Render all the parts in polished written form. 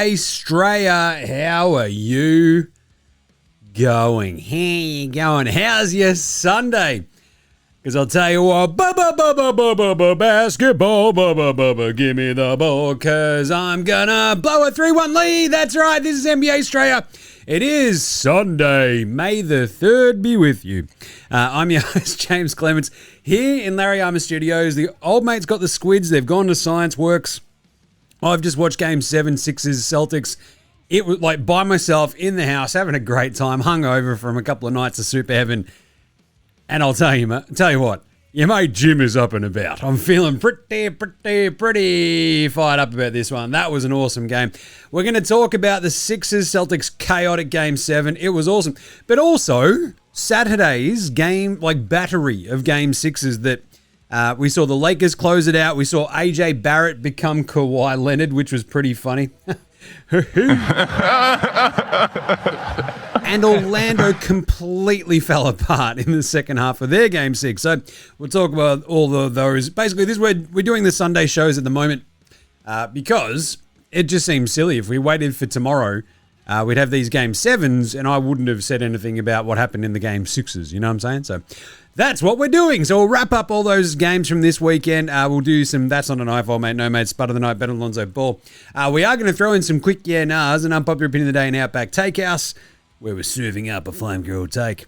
NBA Straya. How are you going? How you going? How's your Sunday? Because I'll tell you what, basketball, give me the ball, because I'm going to blow a 3-1 lead. That's right, this is NBA Straya. It is Sunday, May the 3rd be with you. I'm your host, James Clements, here in Larry Armour Studios. The old mate's got the squids. They've gone to Science Works. I've just watched Game 7, Sixers-Celtics. It was like by myself in the house, having a great time, hungover from a couple of nights of Super Heaven. And I'll tell you what, your mate Jim is up and about. I'm feeling pretty fired up about this one. That was an awesome game. We're going to talk about the Sixers-Celtics chaotic Game 7. It was awesome. But also, Saturday's game, like battery of Game 6s that we saw the Lakers close it out. We saw AJ Barrett become Kawhi Leonard, which was pretty funny. And Orlando completely fell apart in the second half of their Game 6. So we'll talk about all of those. Basically, we're doing the Sunday shows at the moment because it just seems silly. If we waited for tomorrow, we'd have these Game 7s and I wouldn't have said anything about what happened in the Game 6s. You know what I'm saying? So that's what we're doing. So we'll wrap up all those games from this weekend. We'll do some That's Not an iPhone, Mate, No Mate, Spud of the Night, Bet on Lonzo Ball. We are going to throw in some quick yeah-nahs and unpopular opinion of the day in Outback Takehouse, where we're serving up a flame girl take.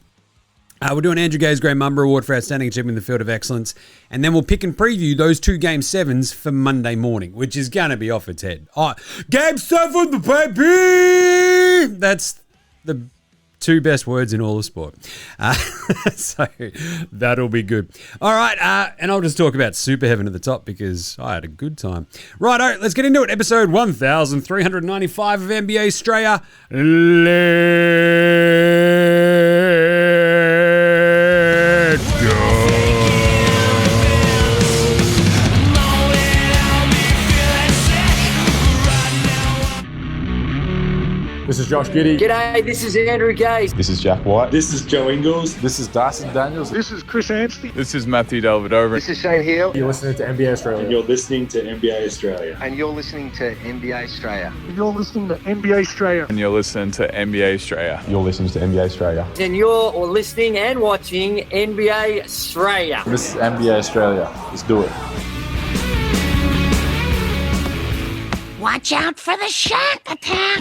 We're doing Andrew Gay's Grey Mumber Award for Outstanding Achievement in the Field of Excellence. And then we'll pick and preview those two Game 7s for Monday morning, which is going to be off its head. Oh, Game 7, the baby! That's the two best words in all of sport. So that'll be good. All right, and I'll just talk about Super Heaven at the top because I had a good time. Righto, let's get into it. Episode 1395 of NBA Straya. Let's go. This is Josh Giddey. G'day, this is Andrew Gay. This is Jack White. This is Joe Ingles. This is Dyson Daniels. This is Chris Anstey. This is Matthew Delvedova. This is Shane Hill. You're listening to NBA Straya. And you're listening to NBA Australia. And you're listening to NBA Straya. You're listening to NBA Straya. And you're listening to NBA Straya. You're listening to NBA Australia. And you're listening and watching NBA Straya. This is NBA Australia. Let's do it. Watch out for the Shaq attack.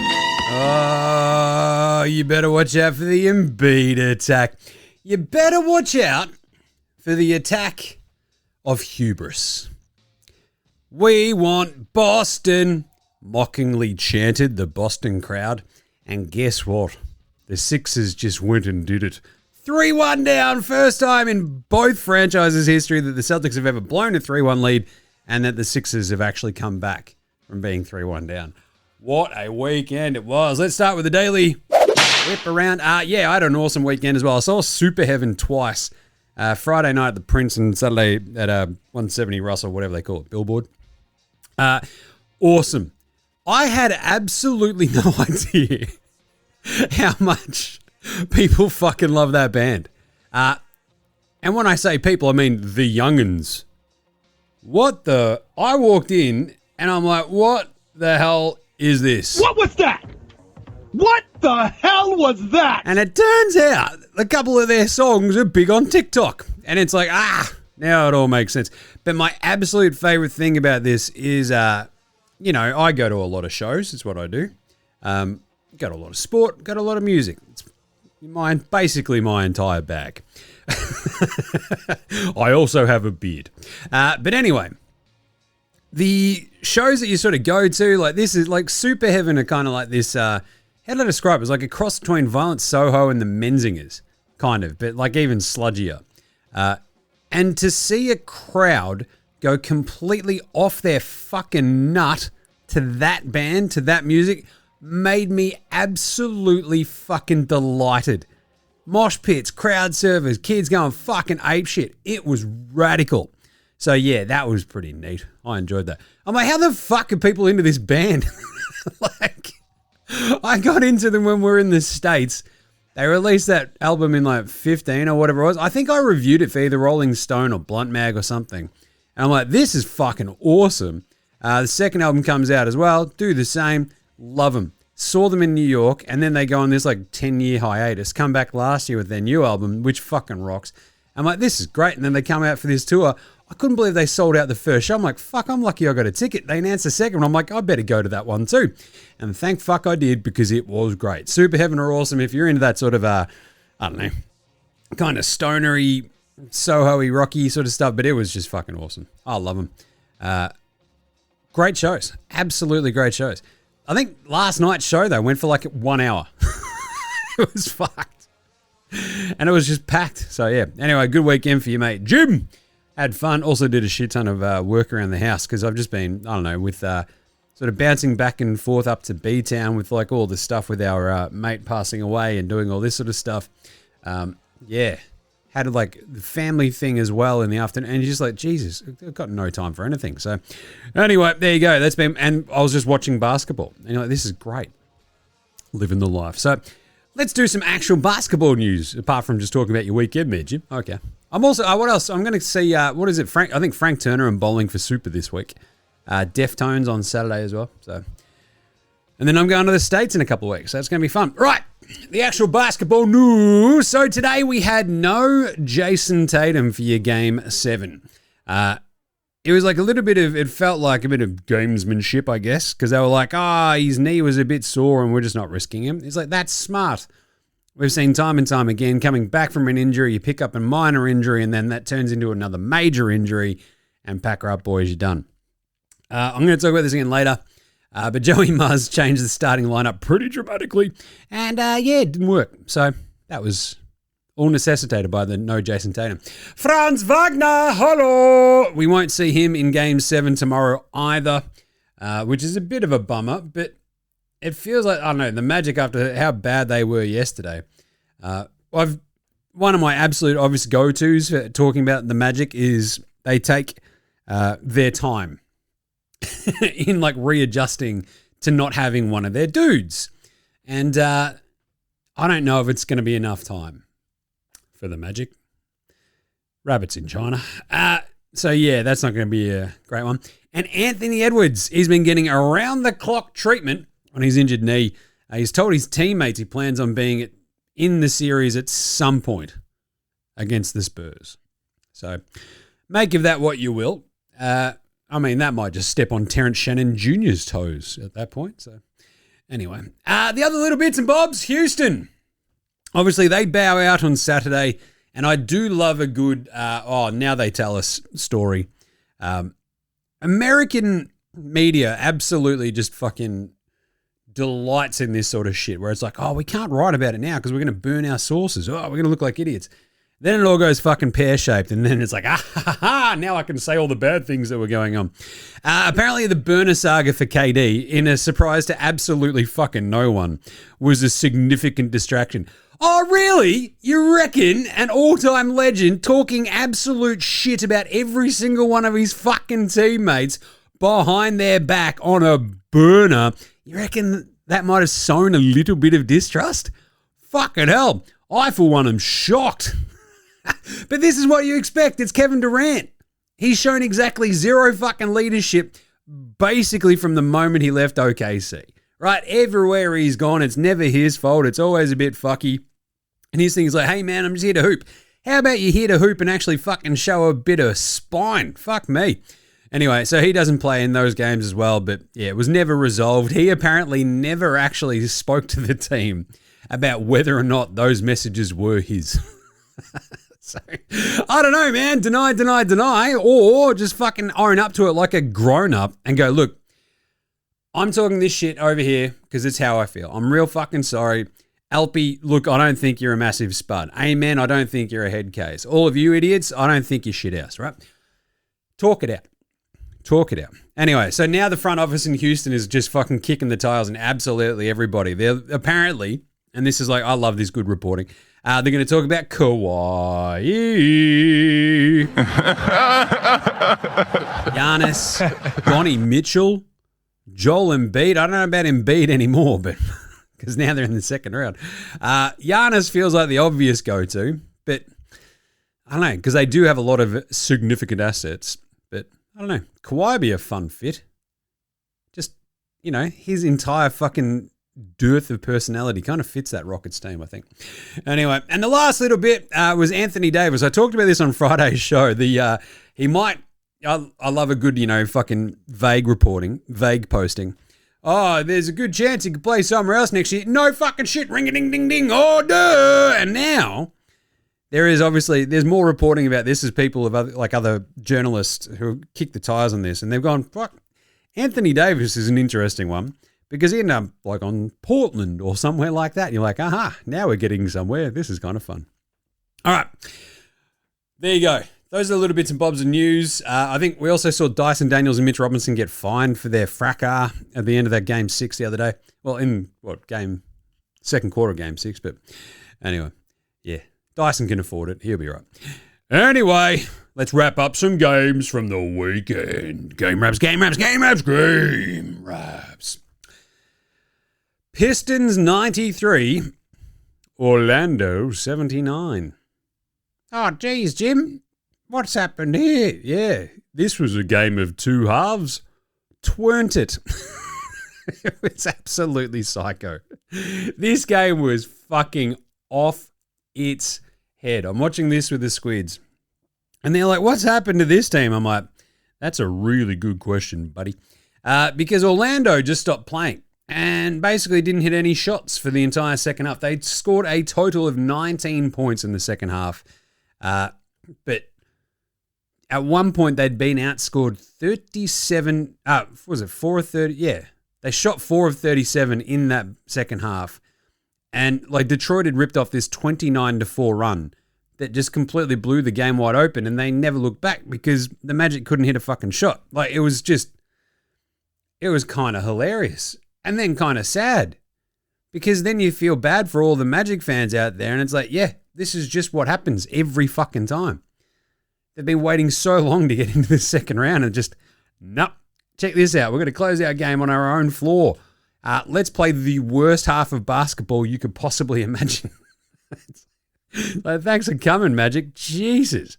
Oh, you better watch out for the Embiid attack. You better watch out for the attack of hubris. We want Boston, mockingly chanted the Boston crowd. And guess what? The Sixers just went and did it. 3-1 down, first time in both franchises' history that the Celtics have ever blown a 3-1 lead and that the Sixers have actually come back from being 3-1 down. What a weekend it was. Let's start with the daily whip around. Yeah, I had an awesome weekend as well. I saw Super Heaven twice. Friday night at the Prince and Saturday at 170 Russell, whatever they call it, Billboard. Awesome. I had absolutely no idea how much people fucking love that band. And when I say people, I mean the young'uns. I walked in and I'm like, what the hell is this? What was that? What the hell was that? And it turns out a couple of their songs are big on TikTok. And it's like, now it all makes sense. But my absolute favorite thing about this is, I go to a lot of shows. It's what I do. Go to a lot of sport, go to a lot of music. It's basically my entire bag. I also have a beard. But anyway, the shows that you sort of go to, like this is like Super Heaven are kind of like this, how do I describe it? It's like a cross between Violent Soho and the Menzingers, kind of, but like even sludgier. And to see a crowd go completely off their fucking nut to that band, to that music, made me absolutely fucking delighted. Mosh pits, crowd servers, kids going fucking apeshit. It was radical. So yeah, that was pretty neat. I enjoyed that. I'm like, how the fuck are people into this band? Like, I got into them when we were in the States. They released that album in like 15 or whatever it was. I think I reviewed it for either Rolling Stone or Blunt Mag or something. And I'm like, this is fucking awesome. The second album comes out as well. Do the same. Love them. Saw them in New York, and then they go on this like 10-year hiatus. Come back last year with their new album, which fucking rocks. I'm like, this is great. And then they come out for this tour. I couldn't believe they sold out the first show. I'm like, fuck, I'm lucky I got a ticket. They announced the second one. I'm like, I better go to that one too. And thank fuck I did, because it was great. Super Heaven are awesome. If you're into that sort of, I don't know, kind of stonery, Soho-y, rocky sort of stuff, but it was just fucking awesome. I love them. Great shows. Absolutely great shows. I think last night's show, though, went for like 1 hour. It was fucked. And it was just packed. So, yeah. Anyway, good weekend for you, mate. Jim! Had fun. Also did a shit ton of work around the house, because I've just been, I don't know, with sort of bouncing back and forth up to B-Town with like all the stuff with our mate passing away and doing all this sort of stuff. Yeah. Had like the family thing as well in the afternoon. And you're just like, Jesus, I've got no time for anything. So anyway, there you go. That's been, and I was just watching basketball. And you're like, this is great. Living the life. So let's do some actual basketball news, apart from just talking about your weekend there, Jim. Okay. I'm also, what else? I'm going to see, what is it? I think Frank Turner and Bowling for Super this week. Deftones on Saturday as well. So, and then I'm going to the States in a couple of weeks. So it's going to be fun. Right. The actual basketball news. So today we had no Jason Tatum for your Game 7. It was like a little bit of, it felt like a bit of gamesmanship, I guess, because they were like, his knee was a bit sore and we're just not risking him. It's like, that's smart. We've seen time and time again, coming back from an injury, you pick up a minor injury and then that turns into another major injury, and pack her up, boys, you're done. I'm going to talk about this again later. But Joey Muzz changed the starting lineup pretty dramatically. And, it didn't work. So that was all necessitated by the no Jason Tatum. Franz Wagner, hello! We won't see him in Game 7 tomorrow either, which is a bit of a bummer. But it feels like, I don't know, the Magic, after how bad they were yesterday. One of my absolute obvious go-tos for talking about the Magic is they take their time in like readjusting to not having one of their dudes. And I don't know if it's going to be enough time for the Magic. Rabbits in China. So yeah, that's not going to be a great one. And Anthony Edwards, he's been getting around-the-clock treatment on his injured knee. He's told his teammates he plans on being in the series at some point against the Spurs. So make of that what you will. I mean, that might just step on Terrence Shannon Jr.'s toes at that point. So anyway, the other little bits and bobs, Houston. Obviously, they bow out on Saturday, and I do love a good, now they tell us story. American media absolutely just fucking delights in this sort of shit, where it's like, we can't write about it now because we're going to burn our sources. We're going to look like idiots. Then it all goes fucking pear-shaped, and then it's like, now I can say all the bad things that were going on. Apparently, the burner saga for KD, in a surprise to absolutely fucking no one, was a significant distraction. Oh, really? You reckon an all-time legend talking absolute shit about every single one of his fucking teammates behind their back on a burner, you reckon that might have sown a little bit of distrust? Fucking hell. I, for one, am shocked. But this is what you expect. It's Kevin Durant. He's shown exactly zero fucking leadership basically from the moment he left OKC. Right? Everywhere he's gone, it's never his fault. It's always a bit fucky. And his thing is like, hey man, I'm just here to hoop. How about you here to hoop and actually fucking show a bit of spine? Fuck me. Anyway, so he doesn't play in those games as well, but yeah, it was never resolved. He apparently never actually spoke to the team about whether or not those messages were his. So, I don't know, man. Deny, or just fucking own up to it like a grown-up and go, look, I'm talking this shit over here because it's how I feel. I'm real fucking sorry. Alpy, look, I don't think you're a massive spud. Amen, I don't think you're a head case. All of you idiots, I don't think you're shit house, right? Talk it out. Anyway, so now the front office in Houston is just fucking kicking the tires and absolutely everybody. They're apparently, and this is like, I love this good reporting, they're going to talk about Kawhi. Giannis, Donnie Mitchell, Joel Embiid. I don't know about Embiid anymore, but because now they're in the second round. Giannis feels like the obvious go-to, but I don't know, because they do have a lot of significant assets, but I don't know. Kawhi be a fun fit. Just his entire fucking dearth of personality kind of fits that Rockets team, I think. Anyway, and the last little bit was Anthony Davis. I talked about this on Friday's show. I love a good, fucking vague reporting, vague posting. Oh, there's a good chance he could play somewhere else next year. No fucking shit. Ring-a-ding-ding-ding. Oh, duh. And now there's more reporting about this as people of other journalists who kick the tires on this. And they've gone, fuck, Anthony Davis is an interesting one because he ended up on Portland or somewhere like that. And you're like, aha, now we're getting somewhere. This is kind of fun. All right. There you go. Those are the little bits and bobs of news. I think we also saw Dyson Daniels and Mitch Robinson get fined for their fracas at the end of that Game 6 the other day. Well, second quarter of Game 6, but anyway, yeah. Dyson can afford it. He'll be right. Anyway, let's wrap up some games from the weekend. Game wraps. Pistons 93, Orlando 79. Oh, geez, Jim. What's happened here? Yeah, this was a game of two halves. Tweren't it? It was absolutely psycho. This game was fucking off its head. I'm watching this with the squids. And they're like, what's happened to this team? I'm like, that's a really good question, buddy. Because Orlando just stopped playing and basically didn't hit any shots for the entire second half. They scored a total of 19 points in the second half. But at one point, they'd been outscored 37, 4 of 30? Yeah. They shot 4 of 37 in that second half. And Detroit had ripped off this 29-4 run that just completely blew the game wide open, and they never looked back because the Magic couldn't hit a fucking shot. It was kind of hilarious and then kind of sad because then you feel bad for all the Magic fans out there, and it's like, yeah, this is just what happens every fucking time. They've been waiting so long to get into the second round and just, nope, check this out. We're going to close our game on our own floor. Let's play the worst half of basketball you could possibly imagine. Thanks for coming, Magic. Jesus.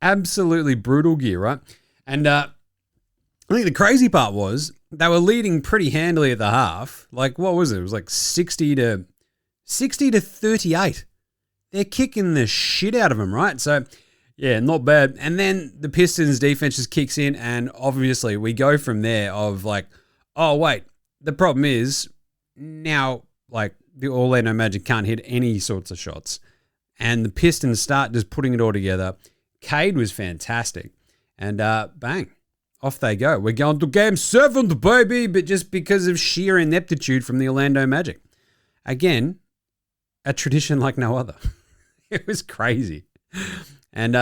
Absolutely brutal gear, right? And I think the crazy part was they were leading pretty handily at the half. What was it? It was 60 to 38. They're kicking the shit out of them, right? So, yeah, not bad. And then the Pistons defense just kicks in, and obviously we go from there of oh, wait, the problem is now, the Orlando Magic can't hit any sorts of shots. And the Pistons start just putting it all together. Cade was fantastic. And bang, off they go. We're going to Game 7, baby, but just because of sheer ineptitude from the Orlando Magic. Again, a tradition like no other. It was crazy. And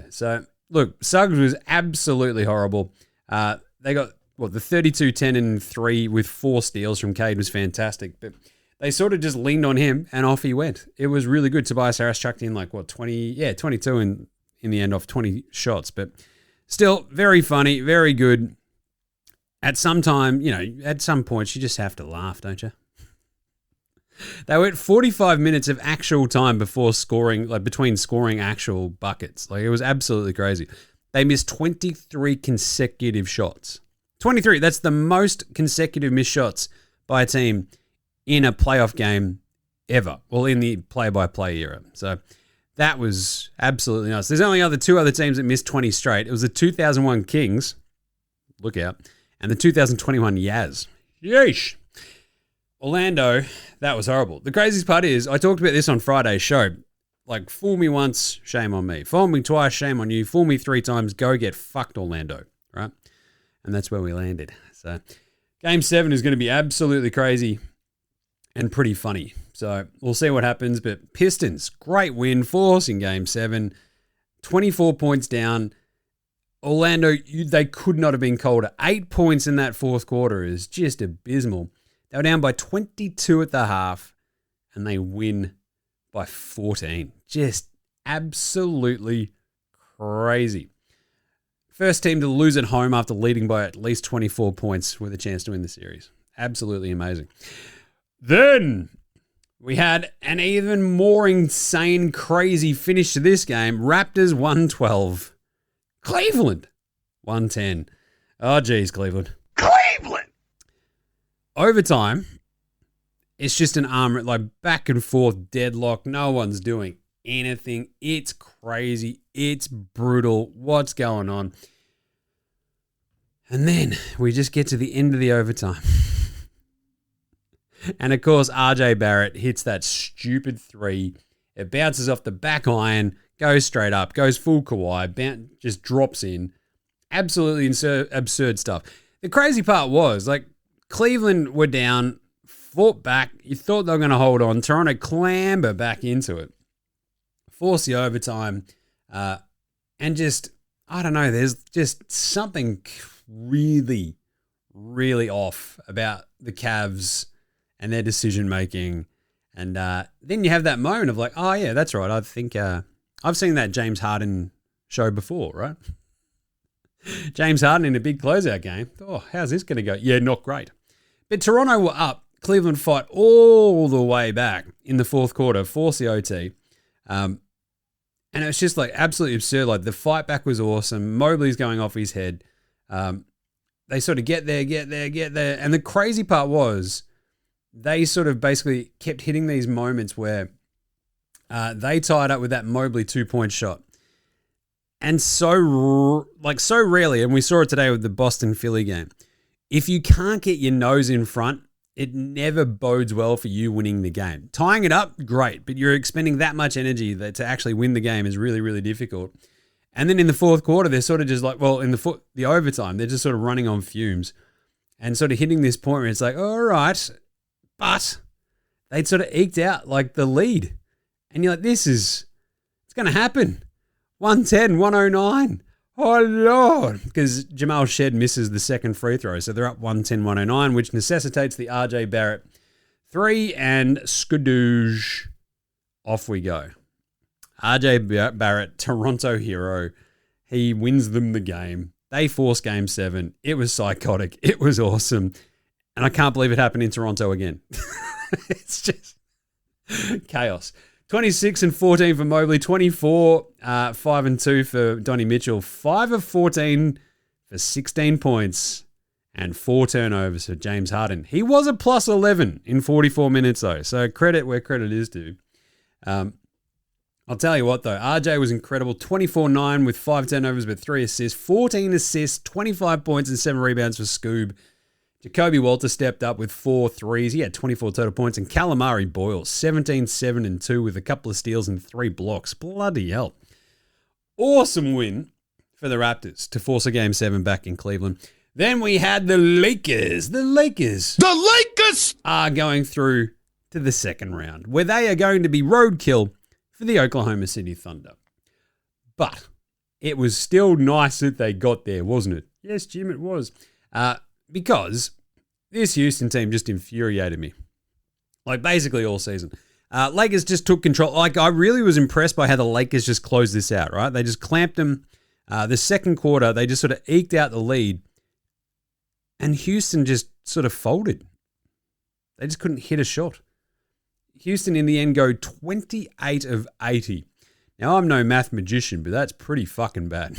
so look, Suggs was absolutely horrible. They got the 32, 10, and 3 with 4 steals from Cade was fantastic, but they sort of just leaned on him and off he went. It was really good. Tobias Harris chucked in 22 in the end off 20 shots, but still very funny, very good. At some time, at some points you just have to laugh, don't you? They went 45 minutes of actual time before scoring, between scoring actual buckets. It was absolutely crazy. They missed 23 consecutive shots. 23, that's the most consecutive missed shots by a team in a playoff game ever. Well, in the play-by-play era. So that was absolutely nice. There's only two other teams that missed 20 straight. It was the 2001 Kings, look out, and the 2021 Yaz. Yeesh. Orlando, that was horrible. The craziest part is, I talked about this on Friday's show. Fool me once, shame on me. Fool me twice, shame on you. Fool me 3 times, go get fucked, Orlando. Right? And that's where we landed. So, Game 7 is going to be absolutely crazy and pretty funny. So, we'll see what happens. But Pistons, great win, forcing Game 7. 24 points down. Orlando, they could not have been colder. 8 points in that fourth quarter is just abysmal. They were down by 22 at the half, and they win by 14. Just absolutely crazy. First team to lose at home after leading by at least 24 points with a chance to win the series. Absolutely amazing. Then we had an even more insane, crazy finish to this game. Raptors 112. Cleveland 110. Oh, geez, Cleveland. Cleveland! overtime, it's just an arm, like back and forth deadlock. No one's doing anything. It's crazy. It's brutal. What's going on? And then we just get to the end of the overtime. And of course, RJ Barrett hits that stupid three. It bounces off the back iron, goes straight up, goes full Kawhi, just drops in. Absolutely absurd stuff. The crazy part was, like, Cleveland were down, fought back. You thought they were going to hold on. Toronto clamber back into it, force the overtime, and just, I don't know, there's just something really, really off about the Cavs and their decision-making. And then you have that moment of like, oh, yeah, that's right. I think I've seen that James Harden show before, right? James Harden in a big closeout game. Oh, how's this going to go? Yeah, not great. But Toronto were up. Cleveland fight all the way back in the fourth quarter, force the OT. And it was just like absolutely absurd. Like the fight back was awesome. Mobley's going off his head. They sort of get there. And the crazy part was they sort of basically kept hitting these moments where they tied up with that Mobley 2-point shot. And so rarely, and we saw it today with the Boston-Philly game, if you can't get your nose in front, it never bodes well for you winning the game. Tying it up, great, but you're expending that much energy that to actually win the game is really, really difficult. And then in the fourth quarter, they're sort of just like, well, in the overtime, they're just sort of running on fumes and sort of hitting this point where it's like, all right, but they'd sort of eked out like the lead. And you're like, it's going to happen. 110, 109. Oh, Lord. Because Jamal Shed misses the second free throw. So they're up 110, 109, which necessitates the RJ Barrett 3 and skadoosh. Off we go. RJ Barrett, Toronto hero. He wins them the game. They force game 7. It was psychotic. It was awesome. And I can't believe it happened in Toronto again. It's just chaos. 26 and 14 for Mobley, 24, 5 and 2 for Donnie Mitchell, 5 of 14 for 16 points and 4 turnovers for James Harden. He was a plus 11 in 44 minutes though, so credit where credit is due. I'll tell you what though, RJ was incredible, 24-9 with 5 turnovers but 3 assists, 14 assists, 25 points and 7 rebounds for Scoob. Jacoby Walter stepped up with 4 threes. He had 24 total points. And Calamari Boyle, 17, 7, and 2 with a couple of steals and 3 blocks. Bloody hell. Awesome win for the Raptors to force a Game 7 back in Cleveland. Then we had the Lakers. The Lakers are going through to the second round, where they are going to be roadkill for the Oklahoma City Thunder. But it was still nice that they got there, wasn't it? Yes, Jim, it was. Because this Houston team just infuriated me. Like, basically all season. Lakers just took control. Like, I really was impressed by how the Lakers just closed this out, right? They just clamped them. The second quarter, they just sort of eked out the lead. And Houston just sort of folded. They just couldn't hit a shot. Houston, in the end, go 28 of 80. Now, I'm no math magician, but that's pretty fucking bad.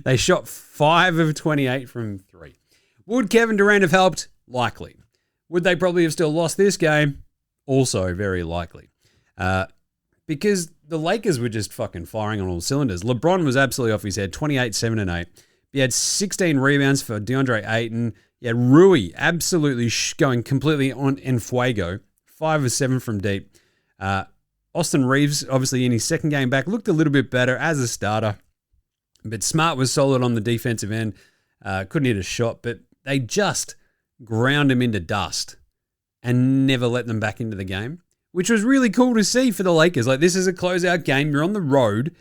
They shot 5 of 28 from 3. Would Kevin Durant have helped? Likely. Would they probably have still lost this game? Also very likely. Because the Lakers were just fucking firing on all cylinders. LeBron was absolutely off his head, 28, 7, and 8. He had 16 rebounds for DeAndre Ayton. He had Rui absolutely going completely on en fuego, 5 of 7 from deep. Austin Reeves, obviously in his second game back, looked a little bit better as a starter. But Smart was solid on the defensive end. Couldn't hit a shot, but they just ground him into dust and never let them back into the game, which was really cool to see for the Lakers. Like, this is a closeout game. You're on the road.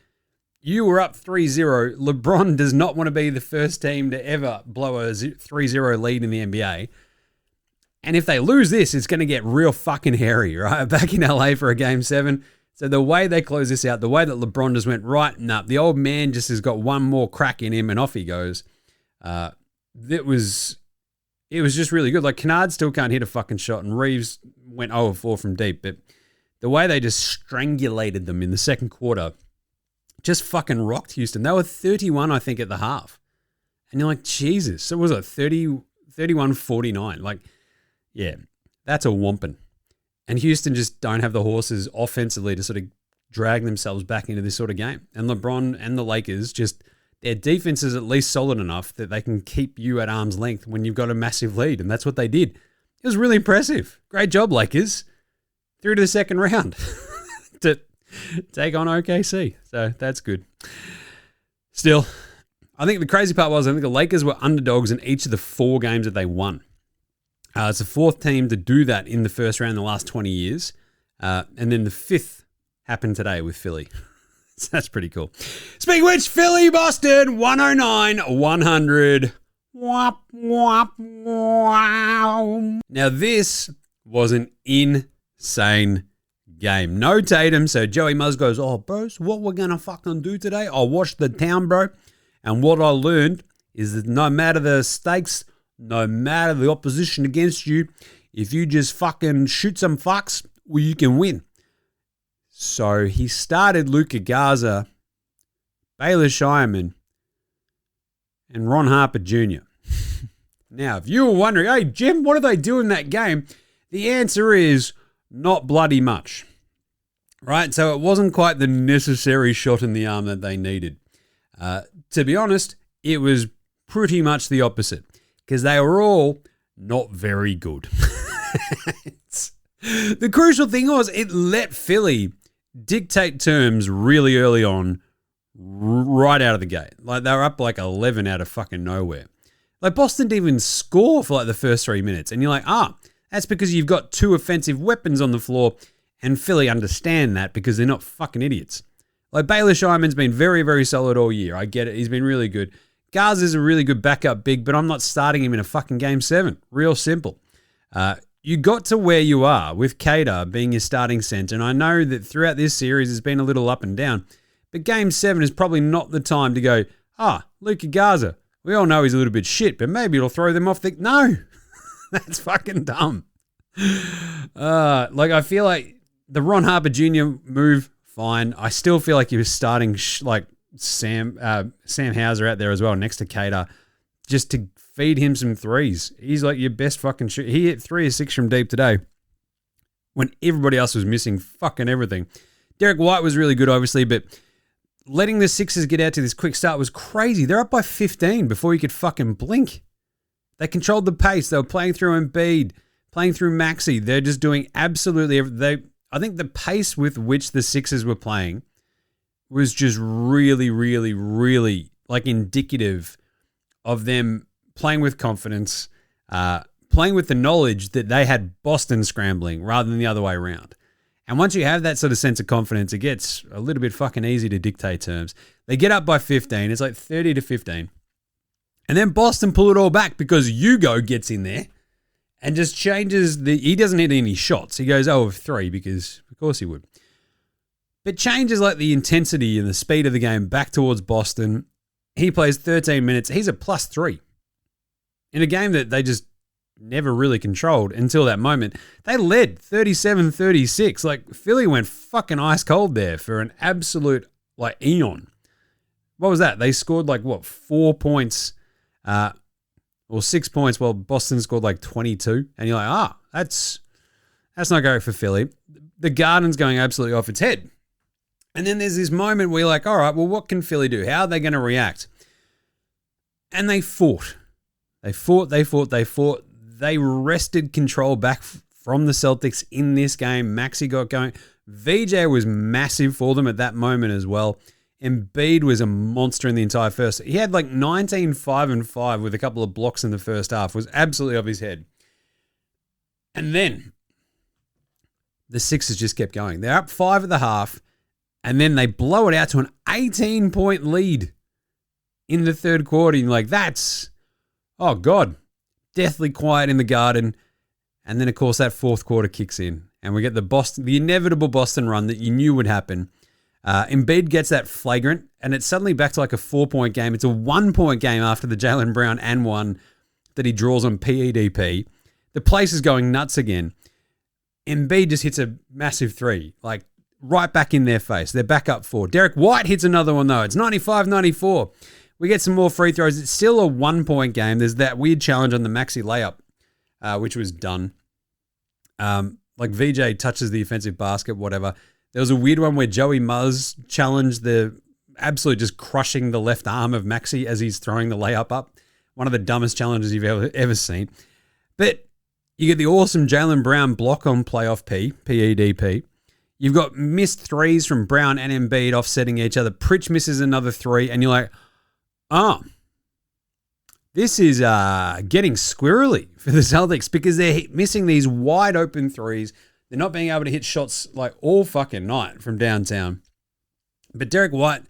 You were up 3-0. LeBron does not want to be the first team to ever blow a 3-0 lead in the NBA. And if they lose this, it's going to get real fucking hairy, right? Back in LA for a Game 7. So the way they close this out, the way that LeBron just went right and up, the old man just has got one more crack in him and off he goes. It was just really good. Like, Kennard still can't hit a fucking shot, and Reeves went 0 of 4 from deep. But the way they just strangulated them in the second quarter just fucking rocked Houston. They were 31, I think, at the half. And you're like, Jesus. So was it 31-49? Like, Yeah, that's a whomping. And Houston just don't have the horses offensively to sort of drag themselves back into this sort of game. And LeBron and the Lakers just, their defense is at least solid enough that they can keep you at arm's length when you've got a massive lead. And that's what they did. It was really impressive. Great job, Lakers. Through to the second round to take on OKC. So that's good. Still, I think the crazy part was I think the Lakers were underdogs in each of the 4 games that they won. It's the 4th team to do that in the first round in the last 20 years. And then the 5th happened today with Philly. So that's pretty cool. Speaking of which, Philly, Boston, 109-100. Wop, wop, wow. Now this was an insane game. No Tatum, so Joey Muzz goes, oh, bro, so what we're going to fucking do today? I watched the town, bro, and what I learned is that no matter the stakes, no matter the opposition against you, if you just fucking shoot some fucks, well, you can win. So he started Luka Garza, Baylor Shireman, and Ron Harper Jr. Now, if you were wondering, hey, Jim, what do they do in that game? The answer is not bloody much, right? So it wasn't quite the necessary shot in the arm that they needed. To be honest, it was pretty much the opposite because they were all not very good. The crucial thing was it let Philly dictate terms really early on, right out of the gate. Like they were up like 11 out of fucking nowhere. Like Boston didn't even score for like the first 3 minutes. And you're like, that's because you've got 2 offensive weapons on the floor and Philly understand that because they're not fucking idiots. Like Baylor Shireman's been very, very solid all year. I get it. He's been really good. Garza's a really good backup big, but I'm not starting him in a fucking game 7. Real simple. You got to where you are with Cater being your starting center. And I know that throughout this series it's been a little up and down. But game 7 is probably not the time to go, Luka Garza. We all know he's a little bit shit, but maybe it'll throw them off the... No, that's fucking dumb. I feel like the Ron Harper Jr. move, fine. I still feel like he was starting Sam Hauser out there as well next to Cater just to feed him some threes. He's like your best fucking shooter. He hit 3 or 6 from deep today when everybody else was missing fucking everything. Derek White was really good, obviously, but letting the Sixers get out to this quick start was crazy. They're up by 15 before you could fucking blink. They controlled the pace. They were playing through Embiid, playing through Maxey. They're just doing absolutely everything. I think the pace with which the Sixers were playing was just really, really, really like indicative of them playing with confidence, playing with the knowledge that they had Boston scrambling rather than the other way around. And once you have that sort of sense of confidence, it gets a little bit fucking easy to dictate terms. They get up by 15. It's like 30-15. And then Boston pull it all back because Hugo gets in there and just changes he doesn't hit any shots. He goes 0 of 3 because of course he would. But changes like the intensity and the speed of the game back towards Boston. He plays 13 minutes. He's a +3. In a game that they just never really controlled until that moment. They led 37-36. Like, Philly went fucking ice cold there for an absolute, eon. What was that? They scored, 4 points or 6 points while Boston scored, 22. And you're like, that's not great for Philly. The Garden's going absolutely off its head. And then there's this moment where you're like, all right, well, what can Philly do? How are they going to react? And they fought. They fought. They wrested control back from the Celtics in this game. Maxey got going. VJ was massive for them at that moment as well. Embiid was a monster in the entire first. He had 19, 5, and 5 with a couple of blocks in the first half. Was absolutely off his head. And then the Sixers just kept going. They're up 5 at the half, and then they blow it out to an 18-point lead in the third quarter. And you're like, that's, oh God, deathly quiet in the Garden. And then, of course, that fourth quarter kicks in, and we get the inevitable Boston run that you knew would happen. Embiid gets that flagrant, and it's suddenly back to a 4-point game. It's a 1-point game after the Jaylen Brown and one that he draws on PEDP. The place is going nuts again. Embiid just hits a massive 3, right back in their face. They're back up 4. Derek White hits another one, though. It's 95-94. We get some more free throws. It's still a 1-point game. There's that weird challenge on the Maxey layup, which was done. Like VJ touches the offensive basket, whatever. There was a weird one where Joey Muzz challenged the absolute just crushing the left arm of Maxey as he's throwing the layup up. One of the dumbest challenges you've ever seen. But you get the awesome Jaylen Brown block on playoff P, PEDP. You've got missed threes from Brown and Embiid offsetting each other. Pritch misses another three, and you're like, oh, this is getting squirrely for the Celtics because they're missing these wide open threes. They're not being able to hit shots like all fucking night from downtown. But Derek White,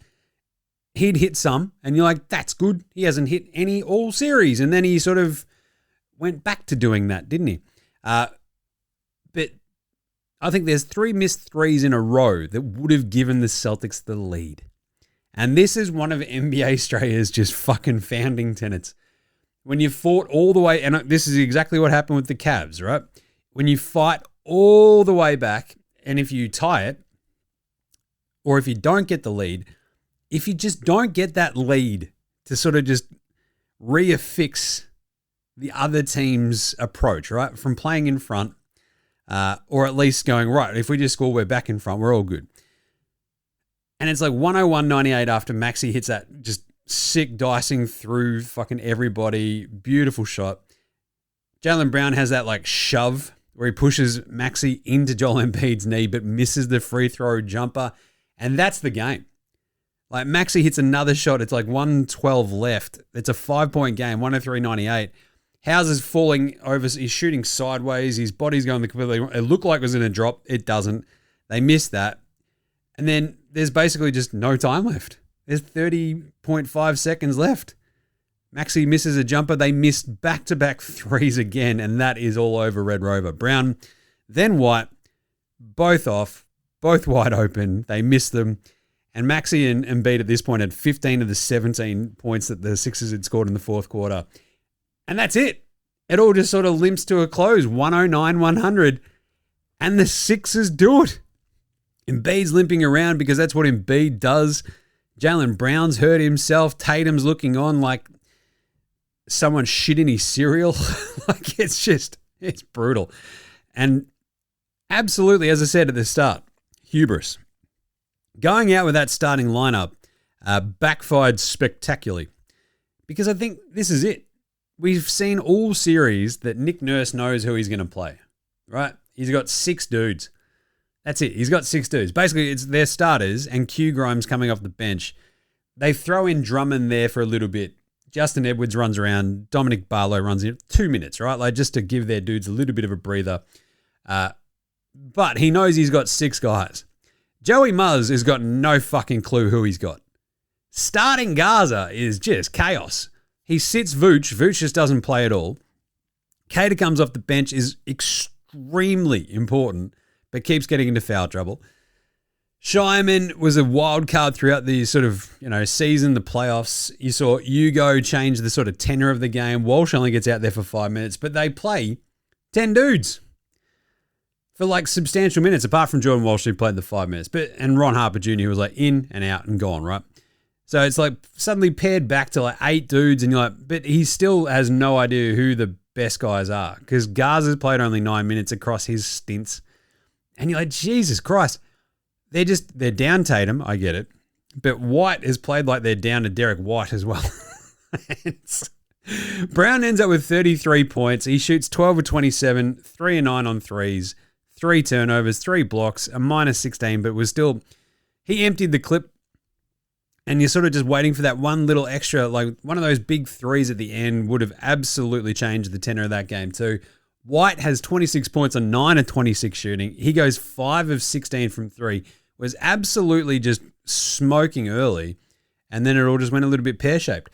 he'd hit some, and you're like, that's good. He hasn't hit any all series. And then he sort of went back to doing that, didn't he? But I think there's 3 missed threes in a row that would have given the Celtics the lead. And this is one of NBA Straya's just fucking founding tenets. When you fought all the way, and this is exactly what happened with the Cavs, right? When you fight all the way back, and if you tie it, or if you don't get the lead, if you just don't get that lead to sort of just reaffix the other team's approach, right? From playing in front, or at least going, right, if we just score, we're back in front, we're all good. And it's like 101-98 after Maxey hits that just sick dicing through fucking everybody. Beautiful shot. Jaylen Brown has that like shove where he pushes Maxey into Joel Embiid's knee but misses the free throw jumper. And that's the game. Like Maxey hits another shot. It's like 1:12 left. It's a 5-point game, 103-98. Hauser's falling over. He's shooting sideways. His body's going the completely wrong. It looked like it was going to drop. It doesn't. They missed that. And then there's basically just no time left. There's 30.5 seconds left. Maxey misses a jumper. They missed back-to-back threes again, and that is all over Red Rover. Brown, then White, both off, both wide open. They missed them. And Maxey and Embiid at this point had 15 of the 17 points that the Sixers had scored in the fourth quarter. And that's it. It all just sort of limps to a close, 109-100. And the Sixers do it. Embiid's limping around because that's what Embiid does. Jaylen Brown's hurt himself. Tatum's looking on like someone shit in his cereal. Like it's brutal. And absolutely, as I said at the start, hubris. Going out with that starting lineup backfired spectacularly because I think this is it. We've seen all series that Nick Nurse knows who he's going to play, right? He's got 6 dudes. That's it. He's got 6 dudes. Basically, it's their starters and Q Grimes coming off the bench. They throw in Drummond there for a little bit. Justin Edwards runs around. Dominic Barlow runs in 2 minutes, right? Like just to give their dudes a little bit of a breather. But he knows he's got 6 guys. Joey Muzz has got no fucking clue who he's got. Starting Gaza is just chaos. He sits Vooch. Vooch just doesn't play at all. Cater comes off the bench, is extremely important, but keeps getting into foul trouble. Scheiman was a wild card throughout the sort of, season, the playoffs. You saw Hugo change the sort of tenor of the game. Walsh only gets out there for 5 minutes, but they play 10 dudes for like substantial minutes, apart from Jordan Walsh who played the 5 minutes. And Ron Harper Jr. who was like in and out and gone, right? So it's like suddenly paired back to like 8 dudes and you're like, but he still has no idea who the best guys are because Garza's played only 9 minutes across his stints. And you're like, Jesus Christ. They're down Tatum, I get it. But White has played like they're down to Derek White as well. Brown ends up with 33 points. He shoots 12 of 27, 3 of 9 on threes, 3 turnovers, 3 blocks, a minus 16, but was still, he emptied the clip. And you're sort of just waiting for that one little extra, like one of those big threes at the end would have absolutely changed the tenor of that game too. White has 26 points on 9 of 26 shooting. He goes 5 of 16 from 3. Was absolutely just smoking early. And then it all just went a little bit pear-shaped.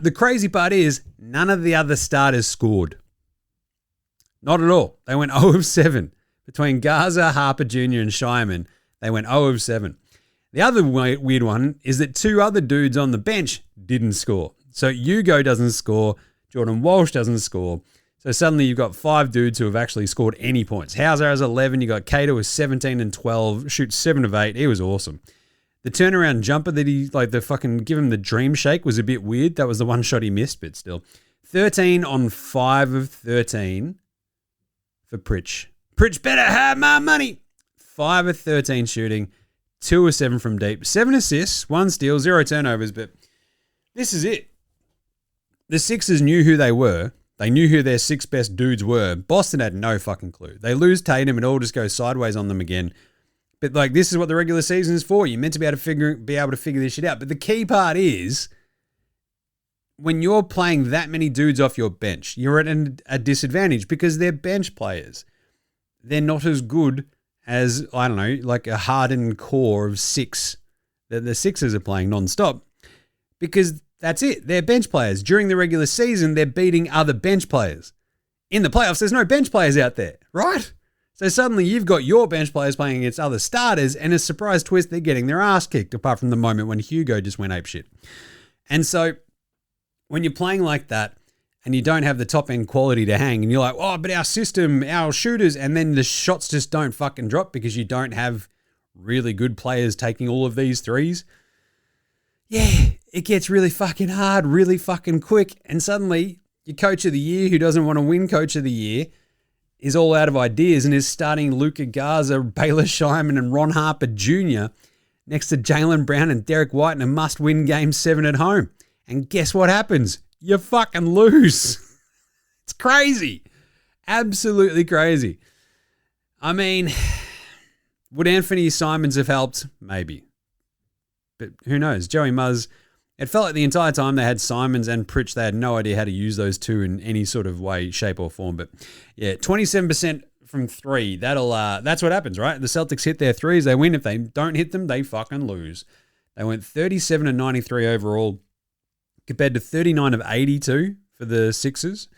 The crazy part is none of the other starters scored. Not at all. They went 0 of 7. Between Garza, Harper Jr. and Scheiman, they went 0 of 7. The other weird one is that 2 other dudes on the bench didn't score. So Hugo doesn't score. Jordan Walsh doesn't score. So suddenly you've got 5 dudes who have actually scored any points. Hauser has 11. You got Cater with 17 and 12. Shoots 7 of 8. He was awesome. The turnaround jumper that he, like the fucking give him the dream shake was a bit weird. That was the one shot he missed, but still. 13 on 5 of 13 for Pritch. Pritch better have my money. 5 of 13 shooting, 2 of 7 from deep, 7 assists, 1 steal, 0 turnovers. But this is it. The Sixers knew who they were. They knew who their 6 best dudes were. Boston had no fucking clue. They lose Tatum, it all just goes sideways on them again. But like, this is what the regular season is for. You're meant to be able to figure this shit out. But the key part is, when you're playing that many dudes off your bench, you're at a disadvantage because they're bench players. They're not as good as, I don't know, like a hardened core of 6 that the Sixers are playing nonstop, because that's it. They're bench players. During the regular season, they're beating other bench players. In the playoffs, there's no bench players out there, right? So suddenly you've got your bench players playing against other starters, and a surprise twist, they're getting their ass kicked, apart from the moment when Hugo just went apeshit. And so when you're playing like that and you don't have the top end quality to hang, and you're like, oh, but our system, our shooters, and then the shots just don't fucking drop because you don't have really good players taking all of these threes. Yeah, it gets really fucking hard, really fucking quick. And suddenly your coach of the year, who doesn't want to win coach of the year, is all out of ideas and is starting Luka Garza, Baylor Scheinman, and Ron Harper Jr. next to Jaylen Brown and Derek White in a must-win Game 7 at home. And guess what happens? You fucking lose. It's crazy. Absolutely crazy. I mean, would Anthony Simons have helped? Maybe. But who knows? Joey Muzz, it felt like the entire time they had Simons and Pritch, they had no idea how to use those two in any sort of way, shape, or form. But yeah, 27% from 3. That's what happens, right? The Celtics hit their threes, they win. If they don't hit them, they fucking lose. They went 37 and 93 overall, compared to 39 of 82 for the Sixers.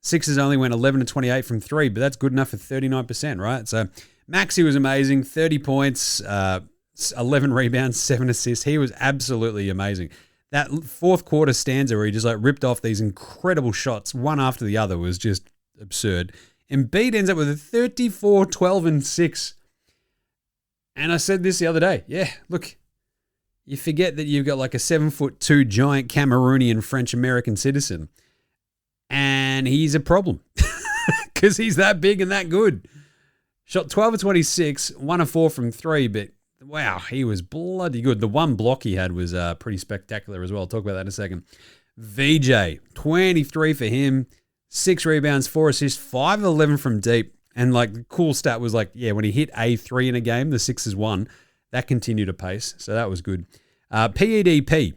Sixers only went 11 to 28 from 3, but that's good enough for 39%, right? So Maxey was amazing, 30 points, 11 rebounds, 7 assists. He was absolutely amazing. That fourth quarter stanza where he just like ripped off these incredible shots, one after the other, was just absurd. Embiid ends up with a 34, 12, and 6. And I said this the other day. Yeah, look, you forget that you've got like a 7'2" giant Cameroonian French-American citizen. And he's a problem because he's that big and that good. Shot 12 of 26, 1 of 4 from 3, but wow, he was bloody good. The one block he had was pretty spectacular as well. I'll talk about that in a second. VJ, 23 for him, 6 rebounds, 4 assists, 5 of 11 from deep. And like the cool stat was like, yeah, when he hit a 3 in a game, the Sixers won. That continued apace, so that was good. PEDP,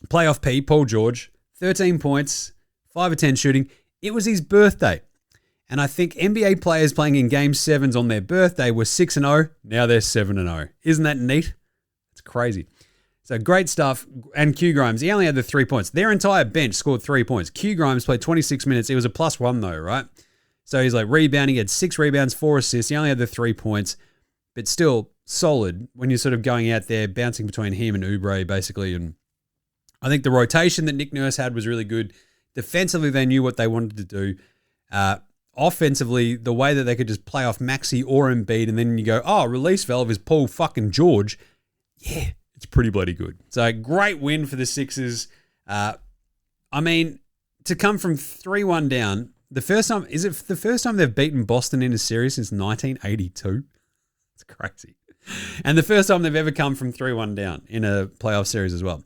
playoff P, Paul George, 13 points, 5 of 10 shooting. It was his birthday. And I think NBA players playing in Game 7s on their birthday were 6-0. Now they're 7-0. Isn't that neat? It's crazy. So great stuff. And Q Grimes, he only had the 3 points. Their entire bench scored 3 points. Q Grimes played 26 minutes. It was a +1 though, right? So he's like rebounding. He had 6 rebounds, 4 assists. He only had the 3 points. But still solid when you're sort of going out there, bouncing between him and Oubre basically. And I think the rotation that Nick Nurse had was really good. Defensively, they knew what they wanted to do. Offensively, the way that they could just play off Maxey or Embiid, and then you go, oh, release valve is Paul fucking George. Yeah, it's pretty bloody good. So great win for the Sixers. I mean, to come from 3-1 down, is it the first time they've beaten Boston in a series since 1982? It's crazy. And the first time they've ever come from 3-1 down in a playoff series as well.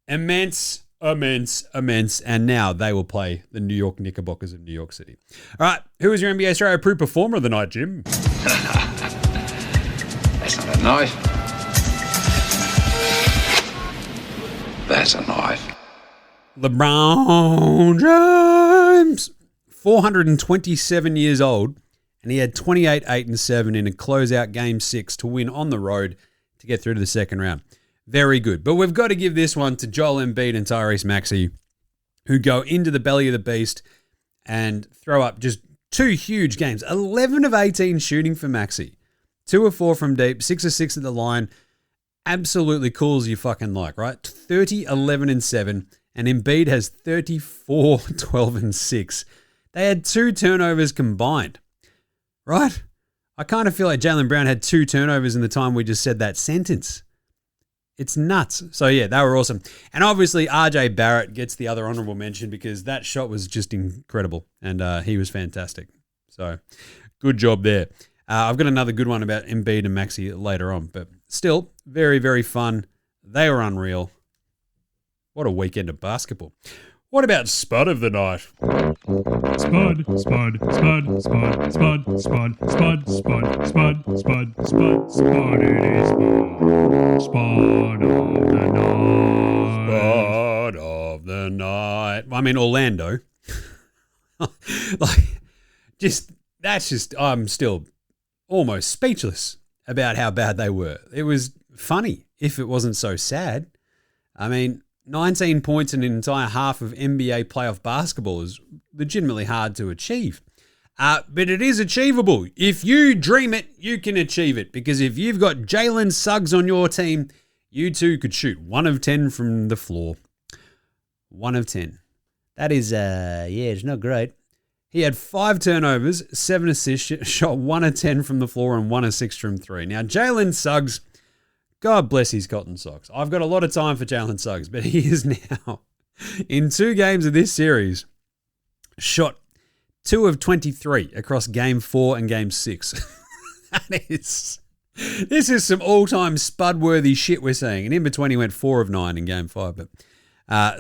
Immense. And now they will play the New York Knickerbockers of New York City. All right, who is your NBA Straya approved performer of the night, Jim? That's not a knife. That's a knife. LeBron James, 427 years old, and he had 28, 8, and 7 in a closeout Game 6 to win on the road to get through to the second round. Very good. But we've got to give this one to Joel Embiid and Tyrese Maxey, who go into the belly of the beast and throw up just 2 huge games. 11 of 18 shooting for Maxey. 2 of 4 from deep, 6 of 6 at the line. Absolutely cool as you fucking like, right? 30, 11, and 7. And Embiid has 34, 12, and 6. They had 2 turnovers combined, right? I kind of feel like Jaylen Brown had 2 turnovers in the time we just said that sentence. It's nuts. So, yeah, they were awesome. And obviously, RJ Barrett gets the other honorable mention because that shot was just incredible and he was fantastic. So, Good job there. I've got another good one about Embiid and Maxey later on, but still, very, very fun. They were unreal. What a weekend of basketball. What about Spud of the night? Spud, spud, spud, spud, spud, spud, spud, spud, spud, spud, spud, spud, it is Spud of the night. Spud of the night. I mean, Orlando. I'm still almost speechless about how bad they were. It was funny if it wasn't so sad. I mean, 19 points in an entire half of NBA playoff basketball is legitimately hard to achieve. But it is achievable. If you dream it, you can achieve it. Because if you've got Jalen Suggs on your team, you too could shoot 1 of 10 from the floor. 1 of 10. That is, it's not great. He had 5 turnovers, 7 assists, shot 1 of 10 from the floor and 1 of 6 from 3. Now, Jalen Suggs, God bless his cotton socks. I've got a lot of time for Jalen Suggs, but he is now, in 2 games of this series, shot 2 of 23 across Game 4 and Game 6. This is some all-time Spud-worthy shit we're seeing. And in between, he went 4 of 9 in Game 5, but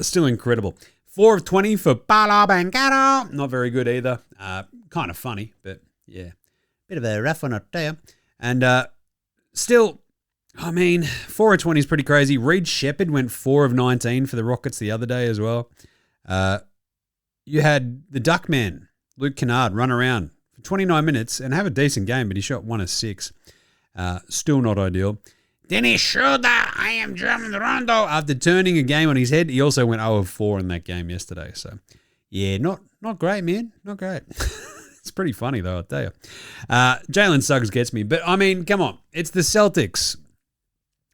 still incredible. 4 of 20 for Bala Bangara. Not very good either. Kind of funny, but yeah. Bit of a rough one, I'll tell you. And still, I mean, 4 of 20 is pretty crazy. Reed Shepherd went 4 of 19 for the Rockets the other day as well. You had the Duckman, Luke Kennard, run around for 29 minutes and have a decent game, but he shot 1 of 6. Still not ideal. Dennis Schroeder, I am drumming the rondo. After turning a game on his head, he also went 0 of 4 in that game yesterday. So, yeah, not great, man. Not great. It's pretty funny, though, I'll tell you. Jalen Suggs gets me. But, I mean, come on. It's the Celtics.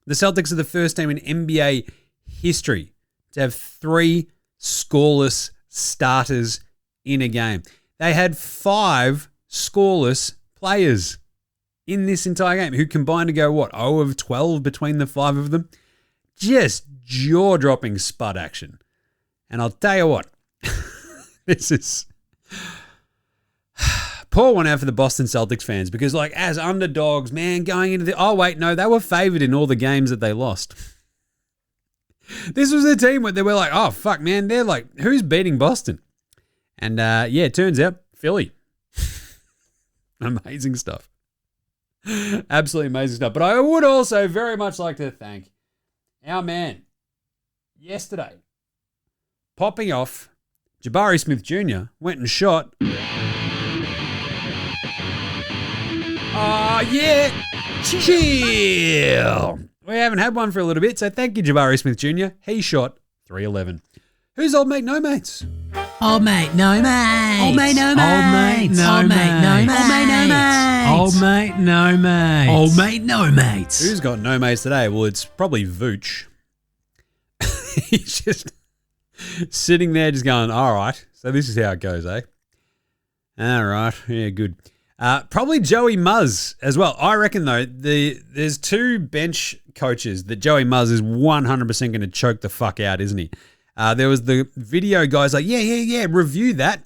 The Celtics are the first team in NBA history to have 3 scoreless starters in a game. They had 5 scoreless players in this entire game, who combined to go, 0 of 12 between the 5 of them? Just jaw-dropping Spud action. And I'll tell you what, this is... Poor one out for the Boston Celtics fans, because, as underdogs, man, going into they were favored in all the games that they lost. This was a team where they were like, oh, fuck, man, they're like, who's beating Boston? And, it turns out, Philly. Amazing stuff. Absolutely amazing stuff. But I would also very much like to thank our man yesterday, popping off. Jabari Smith Jr. went and shot. Oh, yeah. Chill. We haven't had one for a little bit, so thank you, Jabari Smith Jr. He shot 311. Who's old mate, no mates? Old mate, no mates. Old mate, no mates. Old mate, no mates. Old mate, no mates. Old mate, no mates. Old mate, no mates. Who's got no mates today? Well, it's probably Vooch. He's just sitting there just going, all right, so this is how it goes, eh? All right, yeah, good. Probably Joey Muzz as well. I reckon, though, there's 2 bench coaches that Joey Muzz is 100% going to choke the fuck out, isn't he? There was the video guys like, yeah, review that.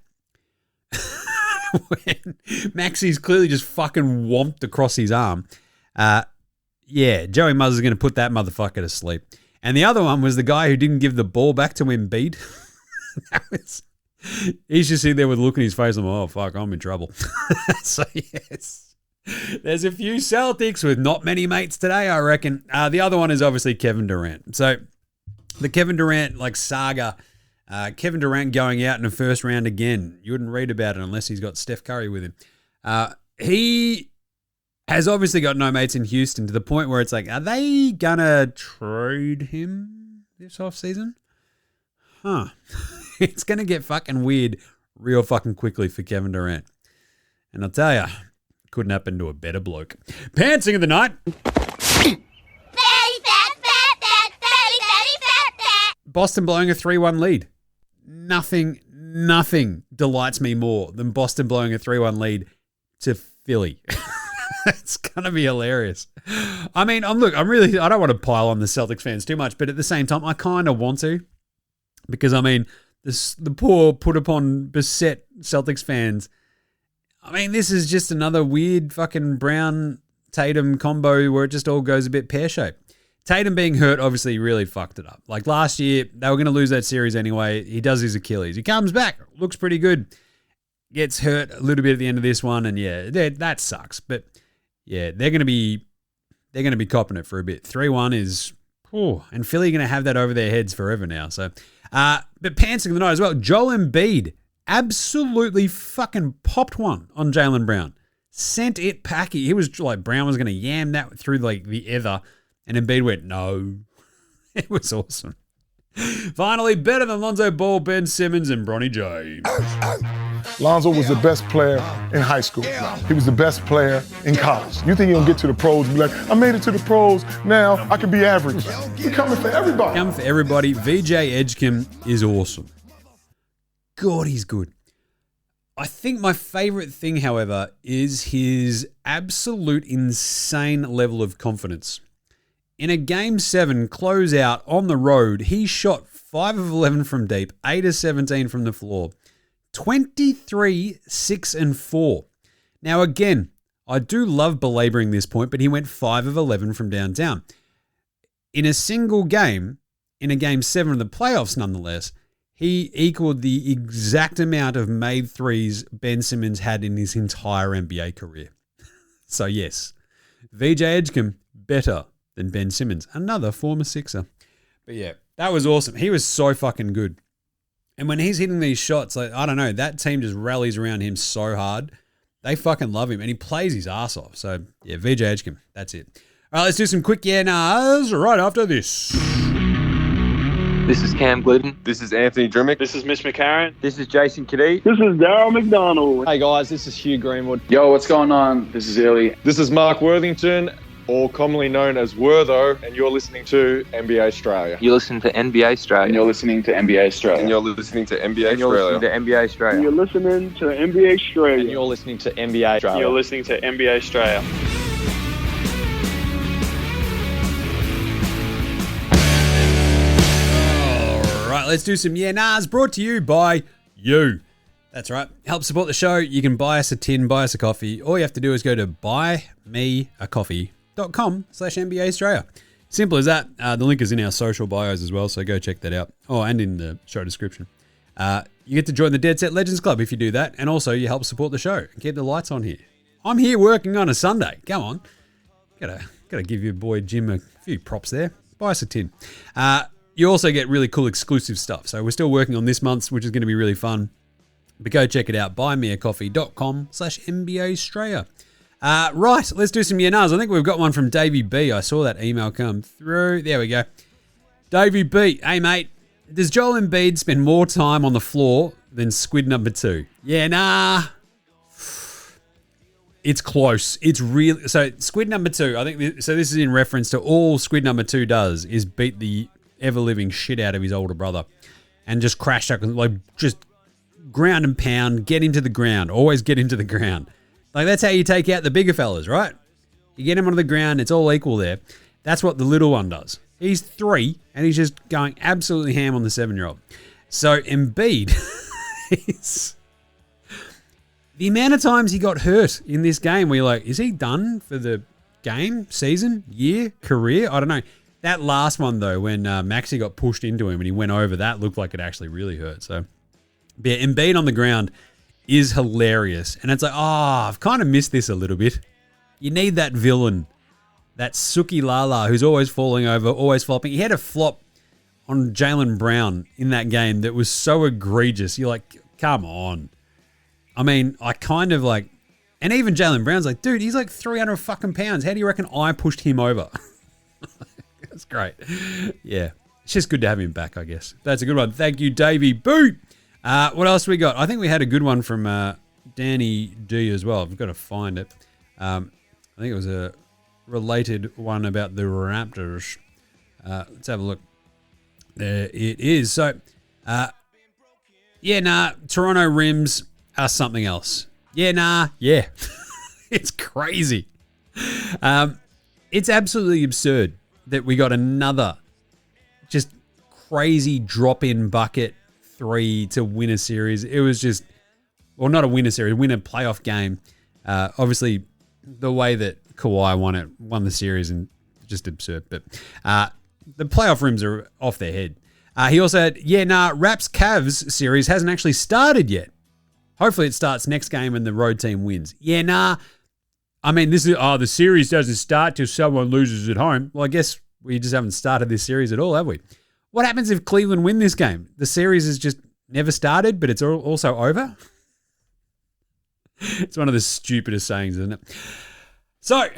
When Maxey's clearly just fucking whomped across his arm. Joey Muzz is going to put that motherfucker to sleep. And the other one was the guy who didn't give the ball back to Embiid. He's just sitting there with a look in his face. I'm like, oh, fuck, I'm in trouble. So, yes. There's a few Celtics with not many mates today, I reckon. The other one is obviously Kevin Durant. So, the Kevin Durant saga, Kevin Durant going out in the first round again. You wouldn't read about it unless he's got Steph Curry with him. He has obviously got no mates in Houston to the point where it's like, are they going to trade him this offseason? Huh. It's going to get fucking weird real fucking quickly for Kevin Durant. And I'll tell you, couldn't happen to a better bloke. Pantsing of the night. Boston blowing a 3-1 lead. Nothing delights me more than Boston blowing a 3-1 lead to Philly. It's going to be hilarious. I mean, I don't want to pile on the Celtics fans too much, but at the same time, I kind of want to. Because, I mean, the poor put upon beset Celtics fans, I mean, this is just another weird fucking Brown-Tatum combo where it just all goes a bit pear-shaped. Tatum being hurt obviously really fucked it up. Like last year, they were going to lose that series anyway. He does his Achilles. He comes back, looks pretty good. Gets hurt a little bit at the end of this one, and yeah, that sucks. But yeah, they're going to be copping it for a bit. 3-1 is, and Philly are going to have that over their heads forever now. So, but pantsing the night as well. Joel Embiid absolutely fucking popped one on Jaylen Brown. Sent it packing. He was like, Brown was going to yam that through like the ether, and Embiid went, no. It was awesome. Finally, better than Lonzo Ball, Ben Simmons, and Bronny James. Lonzo was the best player in high school. He was the best player in college. You think he'll get to the pros and be like, I made it to the pros, now I can be average. He's coming for everybody. Coming for everybody. VJ Edgecombe is awesome. God, he's good. I think my favorite thing, however, is his absolute insane level of confidence. In a Game 7 closeout on the road, he shot 5 of 11 from deep, 8 of 17 from the floor, 23, 6, and 4. Now, again, I do love belaboring this point, but he went 5 of 11 from downtown. In a single game, in a Game 7 of the playoffs nonetheless, he equaled the exact amount of made threes Ben Simmons had in his entire NBA career. So yes, VJ Edgecombe, better than Ben Simmons, another former Sixer. But yeah, that was awesome. He was so fucking good. And when he's hitting these shots, like, I don't know, that team just rallies around him so hard. They fucking love him, and he plays his ass off. So yeah, VJ Edgecombe, that's it. All right, let's do some quick yeah-nahs right after this. This is Cam Glidden. This is Anthony Drimmick. This is Mitch McCarron. This is Jason Kadee. This is Darryl McDonald. Hey guys, this is Hugh Greenwood. Yo, what's going on? This is Illy. This is Mark Worthington, or commonly known as Wortho, and you're listening to NBA Straya. You listen to NBA Straya. And you're listening to NBA Straya. And you're listening to NBA And you're listening to Straya. NBA Straya. And you're listening to NBA Straya. And you're listening to NBA Straya. You're listening to NBA Straya. All right, let's do some yeah-nahs brought to you by you. That's right. Help support the show. You can buy us a tin, buy us a coffee. All you have to do is go to buymeacoffee.com/NBA Straya. Simple as that. The link is in our social bios as well, so go check that out. Oh, and in the show description. You get to join the Dead Set Legends Club if you do that, and also you help support the show and keep the lights on here. I'm here working on a Sunday. Come on. Gotta give your boy Jim a few props there. Buy us a tin. You also get really cool exclusive stuff. So we're still working on this month's, which is going to be really fun. But go check it out. buymeacoffee.com/NBA Straya. Right, let's do some yeah-nahs. I think we've got one from Davey B. I saw that email come through. There we go. Davey B. Hey, mate. Does Joel Embiid spend more time on the floor than squid number 2? Yeah, nah. It's close. It's really... So, squid number 2, I think... This is in reference to all squid number 2 does is beat the ever-living shit out of his older brother and just crash up, like, just ground and pound, get into the ground. Always get into the ground. Like, that's how you take out the bigger fellas, right? You get him onto the ground, it's all equal there. That's what the little one does. He's 3, and he's just going absolutely ham on the 7-year-old. So, Embiid is... The amount of times he got hurt in this game where you're like, is he done for the game, season, year, career? I don't know. That last one, though, when Maxey got pushed into him and he went over, that looked like it actually really hurt. So, yeah, Embiid on the ground is hilarious. And it's like, I've kind of missed this a little bit. You need that villain, that Suki Lala, who's always falling over, always flopping. He had a flop on Jaylen Brown in that game that was so egregious. You're like, come on. I mean, I kind of like... And even Jaylen Brown's like, dude, he's like 300 fucking pounds. How do you reckon I pushed him over? That's great. Yeah. It's just good to have him back, I guess. That's a good one. Thank you, Davey. Boo! What else we got? I think we had a good one from Danny D as well. I've got to find it. I think it was a related one about the Raptors. Let's have a look. There it is. So, Toronto rims are something else. Yeah. It's crazy. It's absolutely absurd that we got another just crazy drop-in bucket 3 to win a series. It was just or not a win a series, win a playoff game. Obviously, the way that Kawhi won the series, and just absurd. But the playoff rims are off their head. He also had, Raps Cavs series hasn't actually started yet. Hopefully it starts next game and the road team wins. I mean, this is, the series doesn't start till someone loses at home. Well, I guess we just haven't started this series at all, have we? What happens if Cleveland win this game? The series has just never started, but it's also over? It's one of the stupidest sayings, isn't it? So,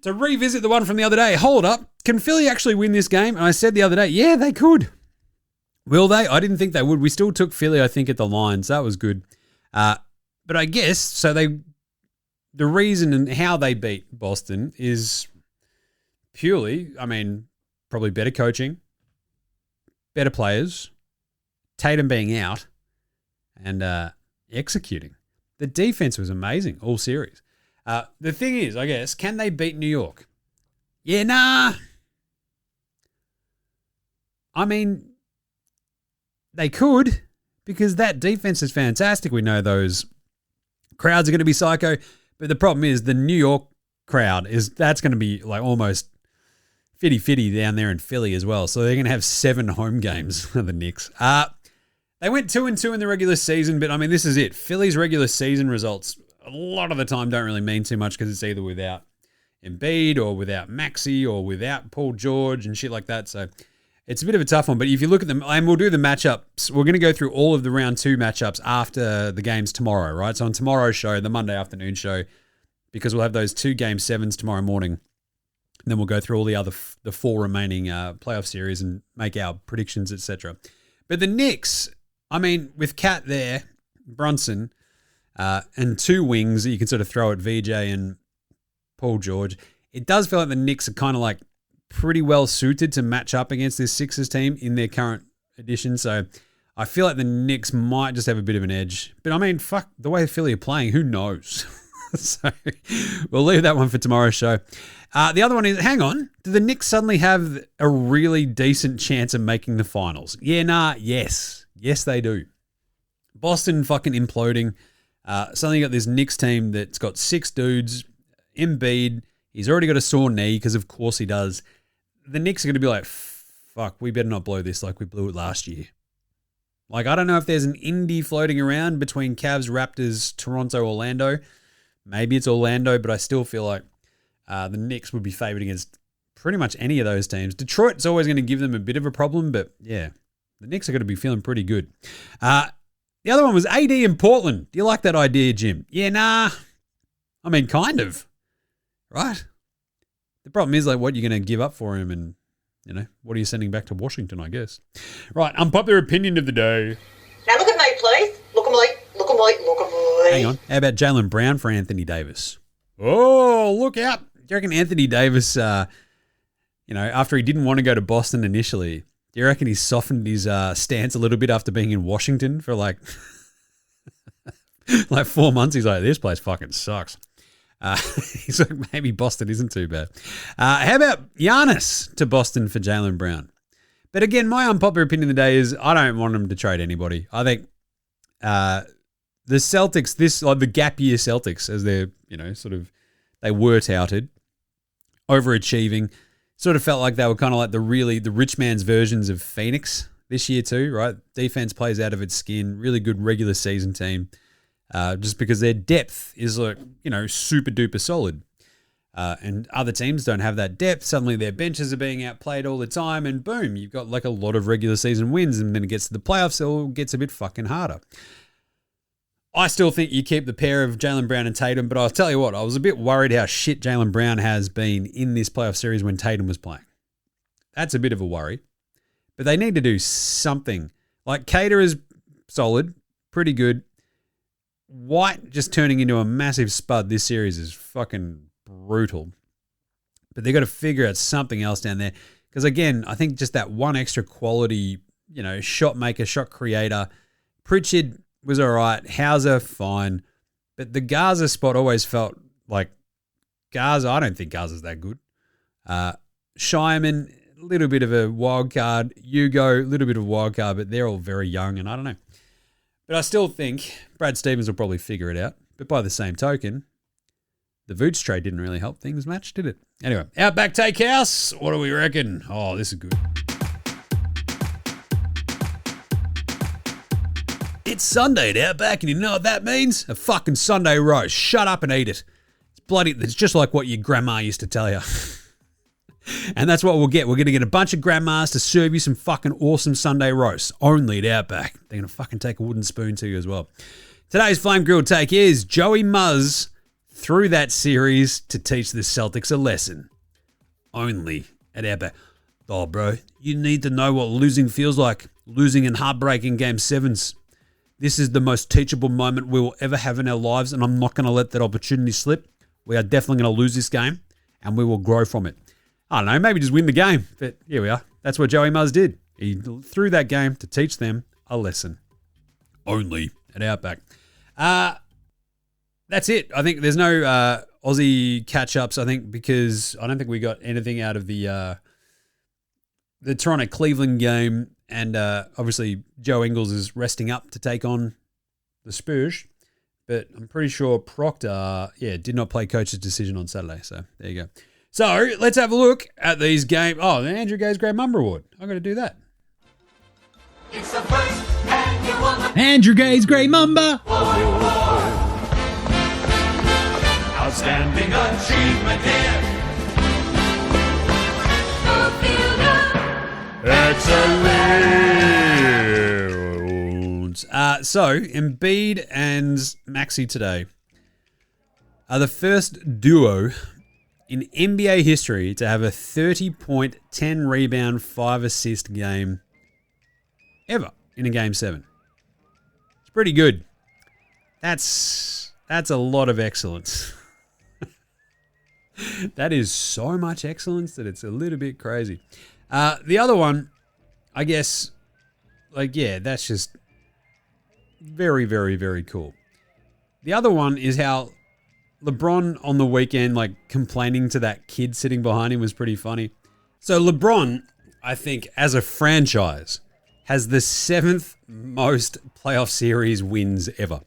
to revisit the one from the other day, hold up. Can Philly actually win this game? And I said the other day, yeah, they could. Will they? I didn't think they would. We still took Philly, I think, at the line, so that was good. But I guess, so the reason and how they beat Boston is purely, probably better coaching, better players, Tatum being out, and executing. The defense was amazing all series. The thing is, I guess, can they beat New York? Yeah, nah. They could, because that defense is fantastic. We know those crowds are going to be psycho, but the problem is the New York crowd that's going to be like almost fitty down there in Philly as well. So they're going to have 7 home games of the Knicks. They went 2-2 in the regular season, but this is it. Philly's regular season results a lot of the time don't really mean too much because it's either without Embiid or without Maxey or without Paul George and shit like that. So it's a bit of a tough one. But if you look at them, and we'll do the matchups, we're going to go through all of the round 2 matchups after the games tomorrow, right? So on tomorrow's show, the Monday afternoon show, because we'll have those 2 game 7s tomorrow morning. And then we'll go through all the 4 remaining playoff series and make our predictions, etc. But the Knicks, with Kat there, Brunson, and 2 wings that you can sort of throw at VJ and Paul George, it does feel like the Knicks are kind of like pretty well suited to match up against this Sixers team in their current edition. So I feel like the Knicks might just have a bit of an edge. But fuck, the way Philly are playing, who knows? So we'll leave that one for tomorrow's show. The other one is, hang on, do the Knicks suddenly have a really decent chance of making the finals? Yes. Yes, they do. Boston fucking imploding. Suddenly you got this Knicks team that's got 6 dudes. Embiid, he's already got a sore knee because of course he does. The Knicks are going to be like, fuck, we better not blow this like we blew it last year. Like, I don't know if there's an indie floating around between Cavs-Raptors, Toronto, Orlando. Maybe it's Orlando, but I still feel like the Knicks would be favored against pretty much any of those teams. Detroit's always going to give them a bit of a problem, but yeah, the Knicks are going to be feeling pretty good. The other one was AD in Portland. Do you like that idea, Jim? Yeah, nah. Kind of. Right? The problem is, like, what you're going to give up for him and, what are you sending back to Washington, I guess. Right, unpopular opinion of the day. Now look at me, please. Look at me. Look at me. Look at me. Hang on. How about Jaylen Brown for Anthony Davis? Oh, look out. Do you reckon Anthony Davis, after he didn't want to go to Boston initially, do you reckon he softened his stance a little bit after being in Washington for like 4 months? He's like, this place fucking sucks. He's like, maybe Boston isn't too bad. How about Giannis to Boston for Jaylen Brown? But again, my unpopular opinion of the day is I don't want him to trade anybody. I think the Celtics, the gap year Celtics, as they're, they were touted, overachieving, sort of felt like they were kind of like the rich man's versions of Phoenix this year too, right? Defense plays out of its skin, really good regular season team. Just because their depth is super duper solid. And other teams don't have that depth. Suddenly their benches are being outplayed all the time and boom, you've got like a lot of regular season wins and then it gets to the playoffs, it all gets a bit fucking harder. I still think you keep the pair of Jaylen Brown and Tatum, but I'll tell you what, I was a bit worried how shit Jaylen Brown has been in this playoff series when Tatum was playing. That's a bit of a worry. But they need to do something. Like Cater is solid, pretty good. White just turning into a massive spud this series is fucking brutal. But they've got to figure out something else down there. Because again, I think just that one extra quality, shot maker, shot creator. Pritchard was all right. Hauser, fine. But the Gaza spot always felt like Gaza. I don't think Gaza's that good. Shyman, a little bit of a wild card. Hugo, a little bit of a wild card, but they're all very young, and I don't know. But I still think Brad Stevens will probably figure it out. But by the same token, the Vooch trade didn't really help things match, did it? Anyway, Outback Takehouse. What do we reckon? Oh, this is good. It's Sunday at Outback, and you know what that means? A fucking Sunday roast. Shut up and eat it. It's just like what your grandma used to tell you. And that's what we'll get. We're going to get a bunch of grandmas to serve you some fucking awesome Sunday roasts. Only at Outback. They're going to fucking take a wooden spoon to you as well. Today's Flame Grilled take is Joey Muzz through that series to teach the Celtics a lesson. Only at Outback. Oh, bro, you need to know what losing feels like. Losing in heartbreaking Game 7s. This is the most teachable moment we will ever have in our lives, and I'm not going to let that opportunity slip. We are definitely going to lose this game, and we will grow from it. I don't know, maybe just win the game, but here we are. That's what Joey Muzz did. He threw that game to teach them a lesson. Only at Outback. That's it. I think there's no Aussie catch-ups, I think, because I don't think we got anything out of the Toronto-Cleveland game, and obviously Joe Ingles is resting up to take on the Spurs, but I'm pretty sure Proctor, did not play coach's decision on Saturday, so there you go. So let's have a look at these games. Oh, the Andrew Gaze Great Mumber Award. I'm going to do that. It's the first annual Andrew Gaze Great Mumba. Outstanding achievement here. Excellent. So Embiid and Maxey today are the first duo in NBA history to have a 30-point, 10-rebound, 5-assist game ever in a Game 7. It's pretty good. That's a lot of excellence. That is so much excellence that it's a little bit crazy. The other one, I guess, that's just very, very, very cool. The other one is how LeBron on the weekend, complaining to that kid sitting behind him was pretty funny. So LeBron, I think, as a franchise, has the 7th most playoff series wins ever.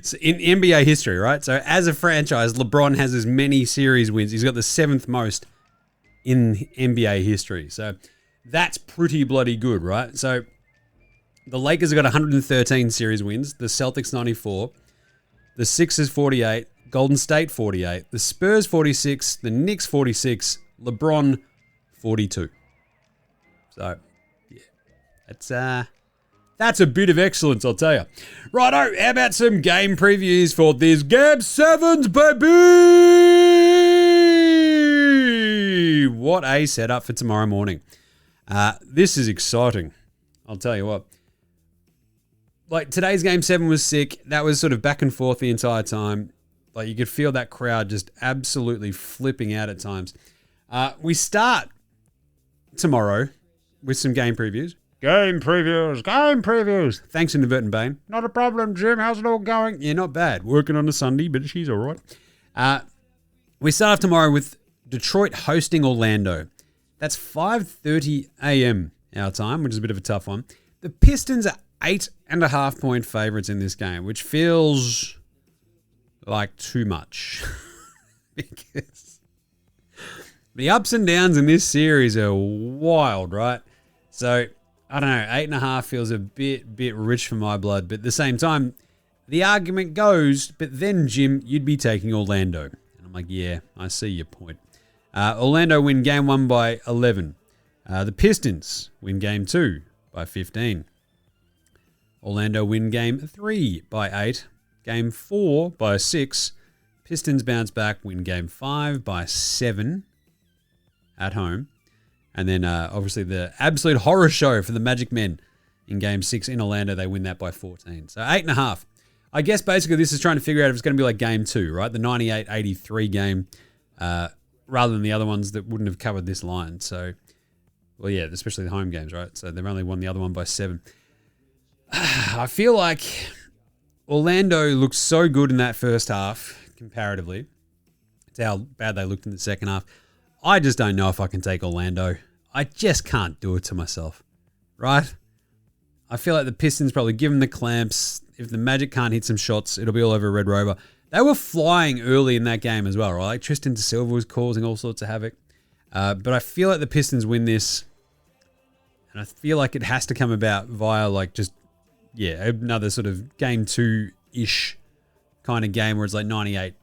So in NBA history, right? So as a franchise, LeBron has as many series wins. He's got the 7th most in NBA history. So that's pretty bloody good, right? So the Lakers have got 113 series wins, the Celtics 94, the Sixers 48, Golden State 48, the Spurs 46, the Knicks 46, LeBron 42. So, yeah, that's a bit of excellence, I'll tell you. Righto, how about some game previews for this Game 7s, baby? What a setup for tomorrow morning. This is exciting, I'll tell you what. Today's Game 7 was sick. That was sort of back and forth the entire time. You could feel that crowd just absolutely flipping out at times. We start tomorrow with some game previews. Game previews. Thanks, Inadvertent Bane. Not a problem, Jim. How's it all going? Yeah, not bad. Working on a Sunday, but she's all right. We start off tomorrow with Detroit hosting Orlando. That's 5:30 a.m. our time, which is a bit of a tough one. The Pistons are 8.5-point favorites in this game, which feels like too much. Because the ups and downs in this series are wild, right? So, I don't know, 8.5 feels a bit rich for my blood, but at the same time, the argument goes, but then, Jim, you'd be taking Orlando. And I'm like, yeah, I see your point. Orlando win Game 1 by 11. The Pistons win Game 2 by 15. Orlando win Game 3 by 8. Game 4 by 6. Pistons bounce back, win Game 5 by 7 at home. And then, obviously, the absolute horror show for the Magic Men in Game 6 in Orlando. They win that by 14. So 8.5. I guess basically this is trying to figure out if it's going to be like Game 2, right? The 98-83 game, rather than the other ones that wouldn't have covered this line. So, well, yeah, especially the home games, right? So they've only won the other one by 7. I feel like Orlando looked so good in that first half, comparatively, to how bad they looked in the second half. I just don't know if I can take Orlando. I just can't do it to myself, right? I feel like the Pistons probably give them the clamps. If the Magic can't hit some shots, it'll be all over Red Rover. They were flying early in that game as well, right? Like Tristan de Silva was causing all sorts of havoc. But I feel like the Pistons win this. And I feel like it has to come about via like just, another sort of game 2-ish kind of game where it's like 98-83.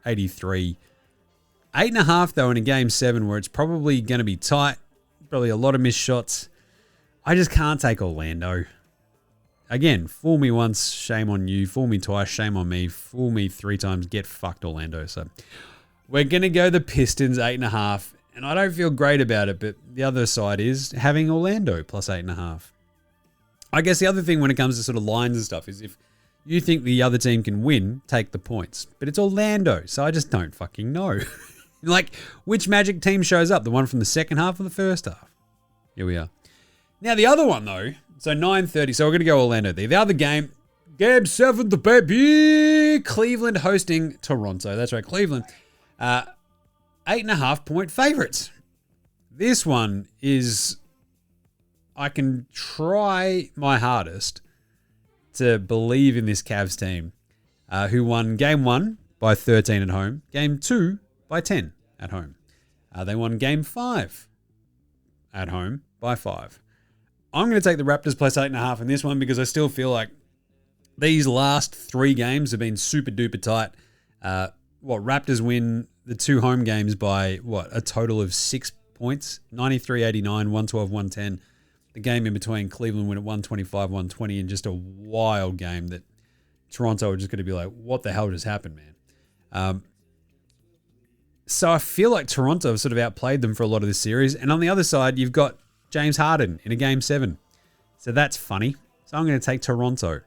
8.5 though in a game 7 where it's probably going to be tight. Probably a lot of missed shots. I just can't take Orlando. Again, fool me once, shame on you. Fool me twice, shame on me. Fool me 3 times, get fucked, Orlando. So we're going to go the Pistons 8.5. And I don't feel great about it, but the other side is having Orlando plus 8.5. I guess the other thing when it comes to sort of lines and stuff is if you think the other team can win, take the points. But it's Orlando, so I just don't fucking know. Like, which Magic team shows up? The one from the second half or the first half? Here we are. Now, the other one, though, so 9:30, so we're going to go Orlando there. The other game, Game 7, the baby! Cleveland hosting Toronto. That's right, Cleveland. 8.5 point favorites. This one is, I can try my hardest to believe in this Cavs team, who won Game 1 by 13 at home, Game 2 by 10 at home. They won Game 5 at home by 5. I'm going to take the Raptors plus 8.5 in this one because I still feel like these last 3 games have been super duper tight. Raptors win the 2 home games by, a total of 6 points? 93-89, 112-110. The game in between, Cleveland win at 125-120 in just a wild game that Toronto are just going to be like, what the hell just happened, man? So I feel like Toronto have sort of outplayed them for a lot of this series. And on the other side, you've got James Harden in a Game 7. So that's funny. So I'm going to take Toronto.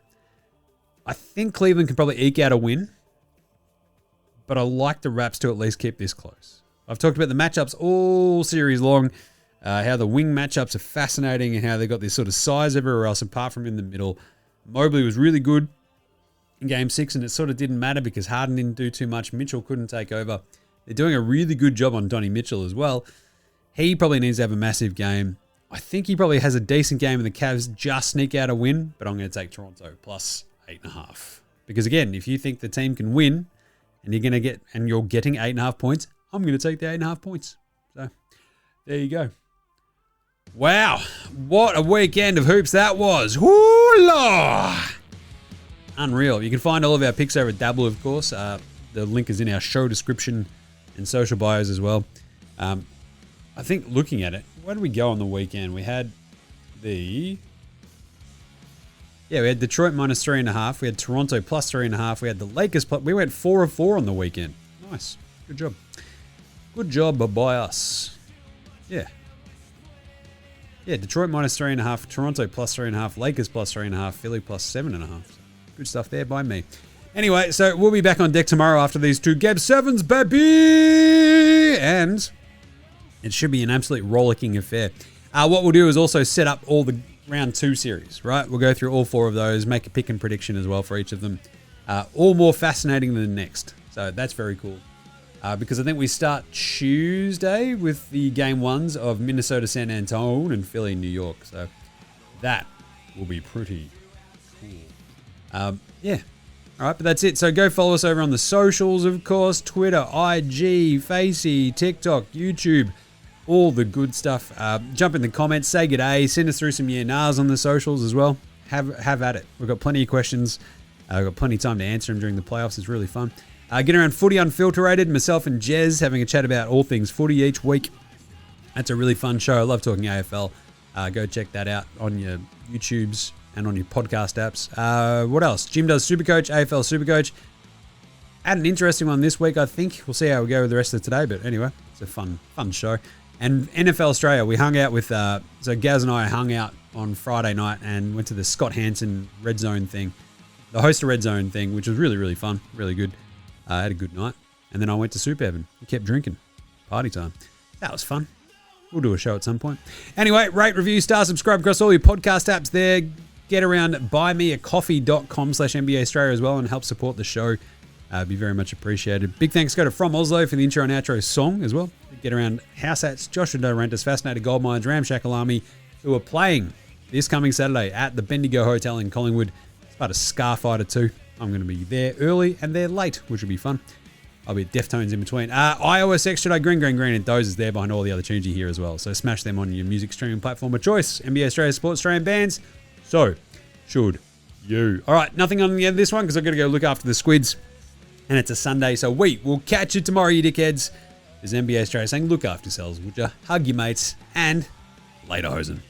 I think Cleveland can probably eke out a win. But I like the Raps to at least keep this close. I've talked about the matchups all series long. How the wing matchups are fascinating and how they got this sort of size everywhere else apart from in the middle. Mobley was really good in Game 6 and it sort of didn't matter because Harden didn't do too much. Mitchell couldn't take over. They're doing a really good job on Donnie Mitchell as well. He probably needs to have a massive game. I think he probably has a decent game and the Cavs just sneak out a win, but I'm going to take Toronto plus 8.5. Because again, if you think the team can win and you're getting 8.5 points, I'm going to take the 8.5 points. So there you go. Wow, what a weekend of hoops that was. Hoo-la! Unreal. You can find all of our picks over at Dabble, of course. The link is in our show description and social bios as well. I think looking at it, where did we go on the weekend? We had we had Detroit minus 3.5. We had Toronto plus 3.5. We had the Lakers plus. We went 4 of 4 on the weekend. Nice. Good job. Good job by us. Yeah. Yeah, Detroit minus 3.5. Toronto plus 3.5. Lakers plus 3.5. Philly plus 7.5. Good stuff there by me. Anyway, so we'll be back on deck tomorrow after these 2 Game 7s, baby! And it should be an absolute rollicking affair. What we'll do is also set up all the round 2 series, right? We'll go through all 4 of those, make a pick and prediction as well for each of them. All more fascinating than the next. So that's very cool. Because I think we start Tuesday with the Game 1s of Minnesota, San Antonio, and Philly, New York. So that will be pretty cool. Yeah. All right, but that's it. So go follow us over on the socials, of course. Twitter, IG, Facey, TikTok, YouTube. All the good stuff. Jump in the comments, say g'day, send us through some nahs on the socials as well. Have at it. We've got plenty of questions. We've got plenty of time to answer them during the playoffs. It's really fun. Get around Footy Unfilterated, myself and Jez having a chat about all things footy each week. That's a really fun show. I love talking AFL. Go check that out on your YouTubes and on your podcast apps. What else? Jim does Supercoach, AFL Supercoach. Had an interesting one this week, I think. We'll see how we go with the rest of today, but anyway, it's a fun show. And NFL Straya, we hung out with, so Gaz and I hung out on Friday night and went to the Scott Hansen Red Zone thing, the host of Red Zone thing, which was really, really fun, really good. Had a good night. And then I went to Soup Heaven. We kept drinking. Party time. That was fun. We'll do a show at some point. Anyway, rate, review, star, subscribe across all your podcast apps there. Get around buymeacoffee.com/NBA Straya as well and help support the show. Be very much appreciated. Big thanks go to From Oslo for the intro and outro song as well. Get around House Hats, Joshua Dorantis, Fascinated Gold Mines, Ramshackle Army, who are playing this coming Saturday at the Bendigo Hotel in Collingwood. It's about a Scarfighter 2. I'm going to be there early and there late, which will be fun. I'll be at Deftones in between. iOS Extra Day, Green, and Doze is there behind all the other tunes you hear as well. So smash them on your music streaming platform of choice. NBA Straya supports Australian bands. So should you. All right, nothing on the end of this one because I've got to go look after the squids. And it's a Sunday, so we will catch you tomorrow, you dickheads. There's NBA Straya saying, look after yourselves, would you? Hug your mates, and later, hosen.